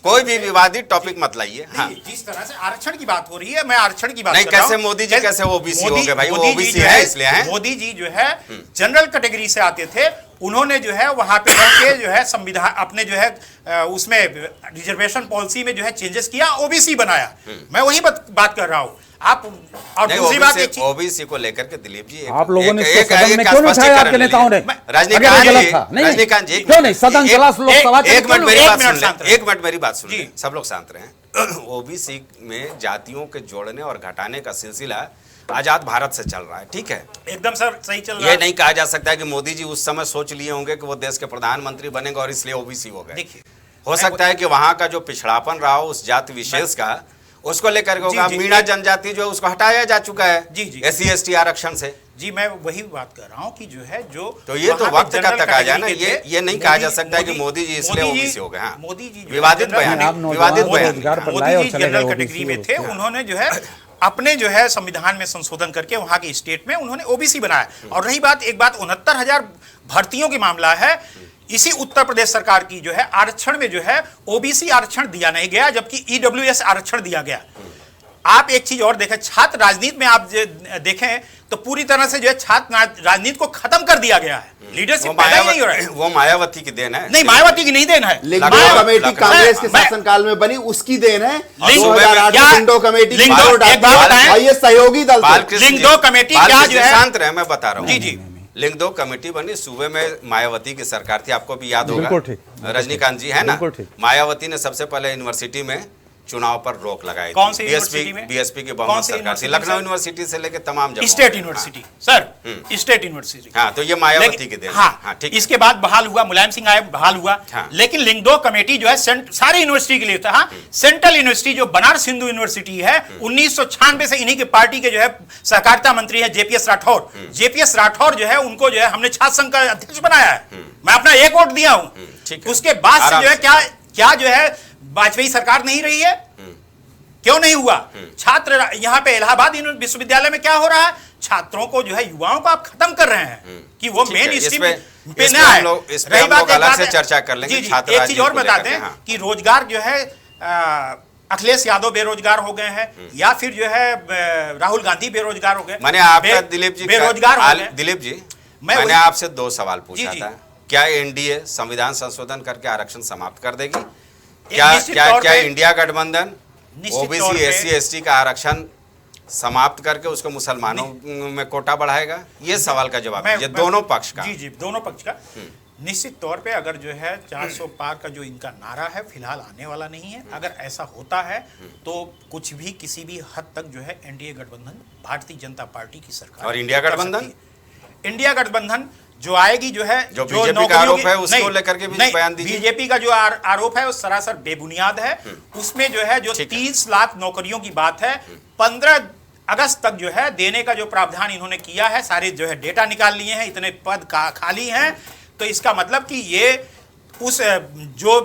कोई भी विवादित टॉपिक मत लाइए। हाँ, जिस तरह से आरक्षण की बात हो रही है, मैं आरक्षण की बात नहीं, कर रहा हूं। कैसे मोदी जी कैसे ओबीसी हो गए भाई? वो मोदी जी ओबीसी जो है इसलिए हैं। मोदी जी जो है जनरल कैटेगरी से आते थे, उन्होंने जो है वहां पे रह के जो है संविधान अपने जो है उसमें रिजर्वेशन पॉलिसी में जो है चेंजेस किया, ओबीसी बनाया। मैं वही बात कर रहा हूं। आप और दूसरी बात ओबीसी को लेकर के दिलीप जी आप लोगों ने इसको सदन में क्यों नहीं उठाया? आपके नेताओं ने रजनीकांत जी क्यों नहीं सदन चला लोकसभा? एक मिनट मेरी बात सुन लें, सब लोग शांत रहें। ओबीसी में जातियों के जोड़ने और घटाने का सिलसिला आजाद भारत से चल रहा है, ठीक है? एकदम सर सही चल रहा है। ये नहीं कहा जा सकता है कि मोदी जी उस समय सोच लिए होंगे कि वो देश के प्रधानमंत्री बनेंगे और इसलिए ओबीसी हो गए। देखिए, हो सकता है कि वहां का जो पिछड़ापन रहा हो उस जाति विशेष का, उसको लेकर के होगा। मीणा जनजाति जो उसको हटाया जा चुका है SC ST आरक्षण से। जी, मैं वही बात कर रहा हूँ कि जो है जो तो ये तो वक्त का तकाजा ना। ये नहीं कहा जा सकता है कि मोदी जी इसलिए ओबीसी हो गए। हाँ, मोदी जी विवादित बयान। मोदी जी जनरल कैटेगरी में थे, उन्होंने जो है अपने जो है संविधान में संशोधन करके वहां के स्टेट में उन्होंने ओबीसी बनाया। और रही बात 69,000 भर्तियों की मामला है, इसी उत्तर प्रदेश सरकार की जो है आरक्षण में जो है ओबीसी आरक्षण दिया नहीं गया, जबकि ईडब्ल्यूएस आरक्षण दिया गया। आप एक चीज और देखें, छात्र राजनीति में आप देखें तो पूरी तरह से जो है छात्र राजनीति को खत्म कर दिया गया है। लीडरशिप पैदा ही नहीं हो रहा है। वो मायावती की देन है। नहीं, मायावती की नहीं देन है। लिंगो कमेटी कांग्रेस के शासनकाल में बनी, उसकी देन है। 2008 में लिंगो कमेटी ये सहयोगी दल लिंगो कमेटी क्या जो है, शांत रहे, मैं बता रहा हूँ। जी जी, लिंगदो कमेटी बनी, सूबे में मायावती की सरकार थी, आपको भी याद होगा, रजनीकांत जी है ना। मायावती ने सबसे पहले यूनिवर्सिटी में चुनाव पर रोक लगाई। कौन सी यूनिवर्सिटी में? बीएसपी की बहुमत सरकार थी, लखनऊ यूनिवर्सिटी से लेकर तमाम जगह। State university sir, state university. हाँ, तो ये मायावती की देन। हाँ, ठीक। इसके बाद बहाल हुआ, मुलायम सिंह आए, बहाल हुआ। लेकिन लिंगदो कमेटी जो है सारी यूनिवर्सिटी के लिए था। हाँ, सेंट्रल यूनिवर्सिटी जो बनारस हिंदू यूनिवर्सिटी है, 1996 से इन्हीं की पार्टी के जो है सहकारिता मंत्री है JPS राठौर। JPS राठौर जो है उनको जो है हमने छात्र संघ का अध्यक्ष बनाया है। मैं अपना एक वोट दिया हूं। उसके बाद से जो है क्या जो है वाजपेयी सरकार नहीं रही है, क्यों नहीं हुआ? छात्र यहाँ पे इलाहाबाद विश्वविद्यालय में क्या हो रहा है? छात्रों को जो है, युवाओं को आप खत्म कर रहे हैं कि वो मेन स्ट्रीम पे ना आए। रही बात अलग से चर्चा कर लेंगे। एक चीज और बता दें कि रोजगार जो है, अखिलेश यादव बेरोजगार हो गए हैं, या फिर जो है राहुल गांधी बेरोजगार हो गए। मैंने आपका दिलीप जी बेरोजगार हो गए। दिलीप जी, मैंने आपसे 2 सवाल पूछा था। क्या एनडीए संविधान संशोधन करके आरक्षण समाप्त कर देगी? क्या इंडिया गठबंधन ओबीसी एससी एसटी का आरक्षण समाप्त करके उसको मुसलमानों में कोटा बढ़ाएगा? ये सवाल का जवाब दीजिए, दोनों पक्ष का। जी, दोनों पक्ष का। निश्चित तौर पे अगर जो है 400 पार का जो इनका नारा है, फिलहाल आने वाला नहीं है। अगर ऐसा होता है तो कुछ भी किसी भी हद तक जो है एनडीए गठबंधन, भारतीय जनता पार्टी की सरकार और इंडिया गठबंधन, इंडिया गठबंधन जो आएगी जो है, जो बीजेपी का आरोप है उसको लेकर के भी बयान दीजिए। बीजेपी का जो आरोप है वो सरासर बेबुनियाद है। उसमें जो है जो 30 लाख नौकरियों की बात है, 15 अगस्त तक जो है देने का जो प्रावधान इन्होंने किया है, सारे जो है डेटा निकाल लिए हैं, इतने पद खाली हैं। तो इसका मतलब कि ये उस जो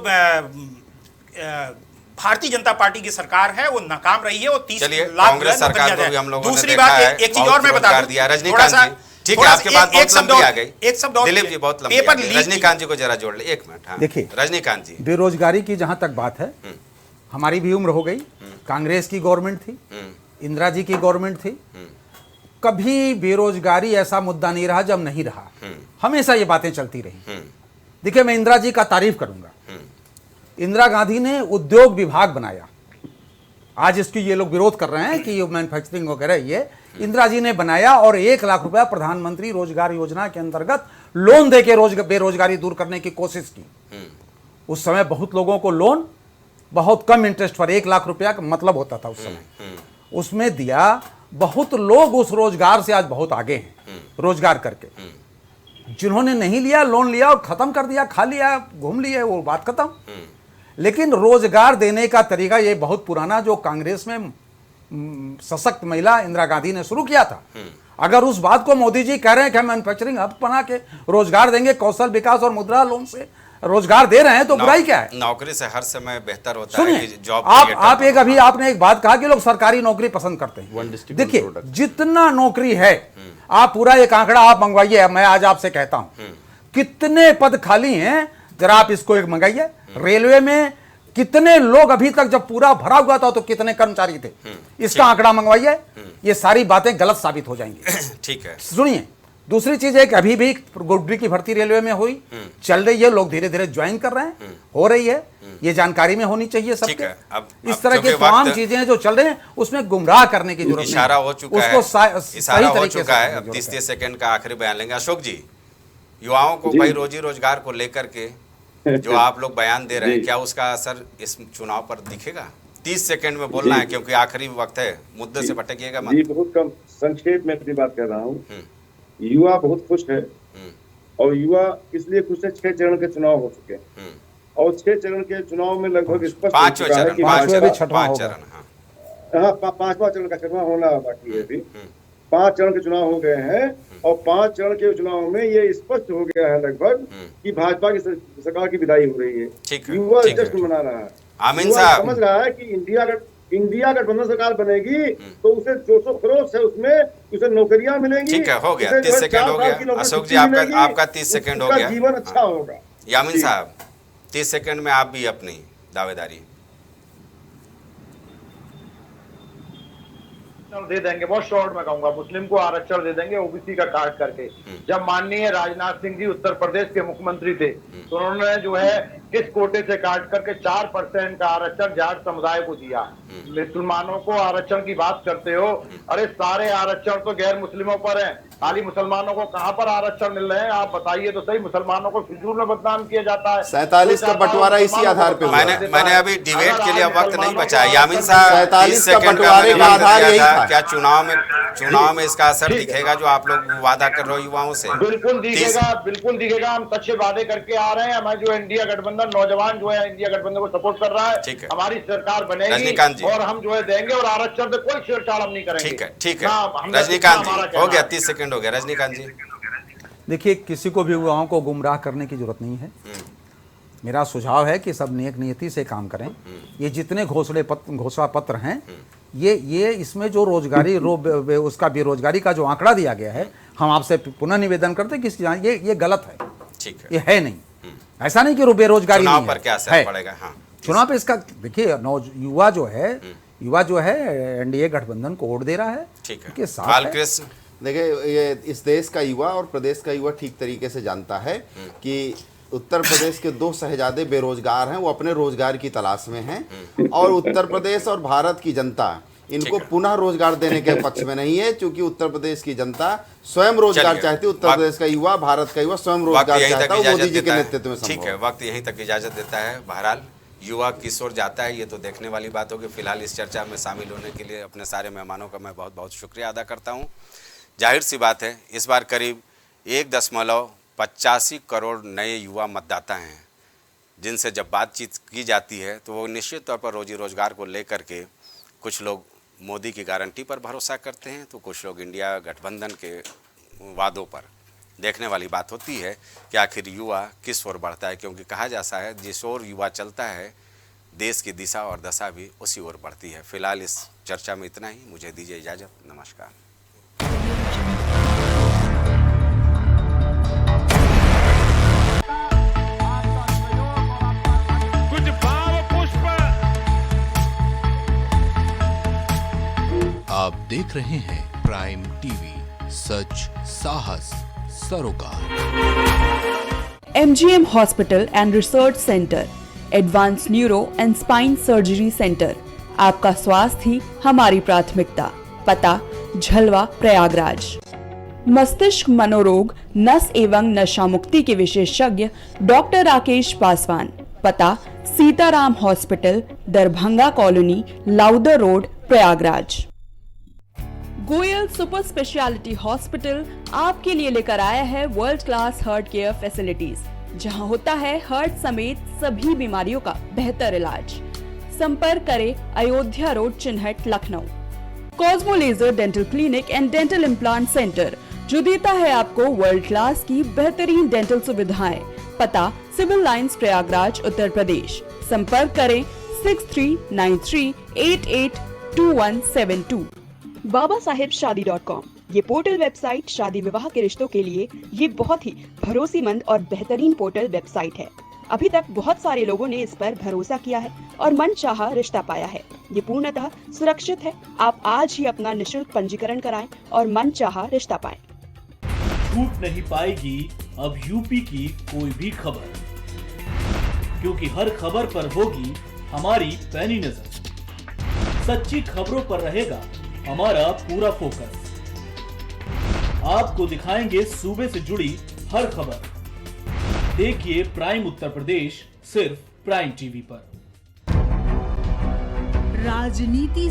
भारतीय जनता पार्टी की सरकार है वो नाकाम रही है। वो 30 लाख कांग्रेस सरकार को भी हम लोगों ने दूसरी बात, एक चीज और मैं बता दूं, रजनीकांत जी, ठीक है, आपके बात बहुत लंबी आ गई। एक शब्द और, दिलीप जी बहुत लंबी आ गई। रजनीकांत जी को जरा जोड़ ले 1 मिनट। हाँ, देखिए, रजनीकांत जी, बेरोजगारी की जहां तक बात है, हमारी भी उम्र हो गई। कांग्रेस की गवर्नमेंट थी, इंदिरा जी की गवर्नमेंट थी, कभी बेरोजगारी ऐसा मुद्दा नहीं रहा जब नहीं रहा। हमेशा ये बातें चलती रही। देखिए, मैं इंदिरा जी का तारीफ करूंगा। इंदिरा गांधी ने उद्योग विभाग बनाया। आज इसकी ये लोग विरोध कर रहे हैं कि ये मैन्युफैक्चरिंग वगैरह, ये इंदिरा जी ने बनाया और 1 लाख रुपया प्रधानमंत्री रोजगार योजना के अंतर्गत लोन देके बेरोजगारी दूर करने की कोशिश की। उस समय बहुत लोगों को लोन बहुत कम इंटरेस्ट पर 1 लाख रुपया का मतलब होता था उस समय, उसमें दिया। बहुत लोग उस रोजगार से आज बहुत आगे हैं, रोजगार करके। जिन्होंने नहीं लिया, लोन लिया और खत्म कर दिया, खा लिया, घूम लिए, वो बात खत्म। लेकिन रोजगार देने का तरीका ये बहुत पुराना, जो कांग्रेस में सशक्त महिला इंदिरा गांधी ने शुरू किया था। अगर उस बात को मोदी जी कह रहे हैं कि हम मैन्युफैक्चरिंग हब बना के रोजगार देंगे, कौशल विकास और मुद्रा लोन से रोजगार दे रहे हैं, तो बुराई क्या है? नौकरी से हर समय बेहतर होता है कि जॉब। आप एक अभी आपने एक बात कहा कि लोग सरकारी नौकरी पसंद करते हैं। देखिए, जितना नौकरी है, आप पूरा एक आंकड़ा आप मंगवाइए। मैं आज आपसे कहता हूं कितने पद खाली हैं, जरा आप इसको एक मंगाइए। रेलवे में कितने लोग अभी तक जब पूरा भरा हुआ था तो कितने कर्मचारी थे, इसका आंकड़ा मंगवाइए। ये सारी बातें गलत साबित हो जाएंगी। ठीक है, सुनिए। दूसरी चीज है कि अभी भी ग्रुप डी की भर्ती रेलवे में हुई, चल रही है, लोग धीरे धीरे ज्वाइन कर रहे हैं, हो रही है। ये जानकारी में होनी चाहिए सबके। अब इस तरह की तमाम चीजें जो चल रहे हैं उसमें गुमराह करने की जरूरत नहीं। इशारा हो चुका है, इशारा हो चुका है। अब 30 सेकंड का आखिरी बयान लेंगे। अशोक जी, युवाओं को भाई रोजी रोजगार को लेकर के जो आप लोग बयान दे रहे हैं, क्या उसका असर इस चुनाव पर दिखेगा? 30 सेकंड में बोलना है क्योंकि आखिरी वक्त है, मुद्दे से भटकिएगा मत। जी, बहुत कम संक्षेप में अपनी बात कर रहा हूँ। युवा बहुत खुश है, और युवा इसलिए खुश है, 6 चरण के चुनाव हो चुके हैं, और 6 चरण के चुनाव में लगभग स्पष्ट हो चुका है कि 5 चरण, हाँ, 5वां चरण का 6वां होना बाकी है अभी। 5 चरण के चुनाव हो गए हैं, और 5 चरण के चुनाव में ये स्पष्ट हो गया है लगभग कि भाजपा की सरकार की विदाई हो रही है। युवा जश्न मना रहा है। आमीन साहब समझ रहा है कि इंडिया गठबंधन सरकार बनेगी तो उसे जोशो खरोश है, उसमें उसे नौकरियां मिलेंगी। ठीक है, हो गया, 30 सेकंड हो गया। अशोक जी, आपका 30 सेकंड हो गया। जीवन अच्छा होगा। यामीन साहब, 30 सेकंड में आप भी अपनी दावेदारी। दे देंगे, बहुत शॉर्ट में कहूंगा, मुस्लिम को आरक्षण दे देंगे ओबीसी का काट करके। जब माननीय राजनाथ सिंह जी उत्तर प्रदेश के मुख्यमंत्री थे तो उन्होंने जो है किस कोटे से काट करके 4% का आरक्षण जाट समुदाय को दिया। मुसलमानों को आरक्षण की बात करते हो, अरे सारे आरक्षण तो गैर मुस्लिमों पर है, खाली मुसलमानों को कहां पर आरक्षण मिल रहे हैं? आप बताइए तो सही। मुसलमानों को फिजूल में बदनाम किया जाता है। 47 का बंटवारा इसी आधार पे। मैंने अभी डिबेट के लिए वक्त नहीं बचा। यामीन साहब, 47 का बंटवारे का आधार यही था। क्या चुनाव में इसका असर दिखेगा जो आप लोग वादा कर रहे हो युवाओं से? बिल्कुल दिखेगा, बिल्कुल दिखेगा। हम सच्चे वादे करके आ रहे हैं। हमारे जो इंडिया गठबंधन, नौजवान जो है इंडिया गठबंधन को सपोर्ट कर रहा है। हमारी सरकार बनेगी और हम जो है देंगे, और आरक्षण पे कोई छेड़छाड़ हम नहीं करेंगे। ठीक है। रजनीकांत जी, हो गया, 30 सेकंड हो गया। रजनीकांत जी, देखिए, किसी को भी युवाओं को गुमराह करने की जरूरत नहीं है। मेरा सुझाव है कि सब नेक नियति से काम करें। ये जितने घोषणा पत्र हैं, ये इसमें जो उसका बेरोजगारी का जो आंकड़ा दिया गया है, हम आपसे पुनः निवेदन करते हैं कि ये गलत है। ठीक है, ये है नहीं, ऐसा नहीं कि बेरोजगारी चुनाव नहीं पर क्या असर पड़ेगा? हाँ, चुनाव पे इसका देखिए, युवा जो है एनडीए गठबंधन को वोट दे रहा है। ठीक है, के साथ बालकृष्ण, देखिए, ये इस देश का युवा और प्रदेश का युवा ठीक तरीके से जानता है कि उत्तर प्रदेश के 2 शहजादे बेरोजगार हैं, वो अपने रोजगार की तलाश में हैं, और उत्तर प्रदेश और भारत की जनता इनको पुनः रोजगार देने के पक्ष में नहीं है, क्योंकि उत्तर प्रदेश की जनता स्वयं रोजगार चाहती है। उत्तर प्रदेश का युवा, भारत का युवा स्वयं रोजगार चाहता है, मोदी जी के नेतृत्व में। ठीक है, वक्त यहीं तक इजाजत देता है। बहरहाल युवा किस ओर जाता है, ये तो देखने वाली बात होगी। फिलहाल इस चर्चा में शामिल होने के लिए अपने सारे मेहमानों का मैं बहुत बहुत शुक्रिया अदा करता हूँ। जाहिर सी बात है, इस बार करीब 1.85 करोड़ नए युवा मतदाता हैं, जिनसे जब बातचीत की जाती है तो वो निश्चित तौर पर रोजी रोजगार को लेकर के कुछ लोग मोदी की गारंटी पर भरोसा करते हैं, तो कुछ लोग इंडिया गठबंधन के वादों पर। देखने वाली बात होती है कि आखिर युवा किस ओर बढ़ता है, क्योंकि कहा जाता है जिस ओर युवा चलता है, देश की दिशा और दशा भी उसी ओर बढ़ती है। फिलहाल इस चर्चा में इतना ही, मुझे दीजिए इजाज़त, नमस्कार। आप देख रहे हैं प्राइम टीवी, सच साहस सरोकार। MGM hospital and research centre, advance neuro and spine surgery centre. आपका स्वास्थ्य ही हमारी प्राथमिकता। पता झलवा प्रयागराज। मस्तिष्क मनोरोग, नस एवं नशा मुक्ति के विशेषज्ञ डॉक्टर राकेश पासवान। पता Sitaram hospital, Darbhanga colony, Lowther road, Prayagraj. Goyal super speciality hospital आपके लिए लेकर आया है world class heart care facilities, जहां होता है हार्ट समेत सभी बीमारियों का बेहतर इलाज। संपर्क करें Ayodhya road, Chinhat, Lucknow. Cosmo laser dental clinic and dental implant centre, जो देता है आपको वर्ल्ड क्लास की बेहतरीन डेंटल सुविधाएं। पता सिविल लाइंस, प्रयागराज, उत्तर प्रदेश। संपर्क करें 6393882172। BabaSahebShadi.com, ये पोर्टल वेबसाइट शादी विवाह के रिश्तों के लिए ये बहुत ही भरोसेमंद और बेहतरीन पोर्टल वेबसाइट है। अभी तक बहुत सारे लोगों ने इस पर भरोसा किया है और मनचाहा रिश्ता पाया है। ये पूर्णतः सुरक्षित है। आप आज ही अपना निशुल्क पंजीकरण कराएं और मनचाहा रिश्ता पाएं। छूट नहीं पाएगी अब यूपी की कोई भी खबर, क्योंकि हर खबर पर होगी हमारी पैनी नजर। सच्ची खबरों पर रहेगा हमारा पूरा फोकस। आपको दिखाएंगे सूबे से जुड़ी हर खबर। देखिए प्राइम उत्तर प्रदेश सिर्फ प्राइम टीवी पर। राजनीति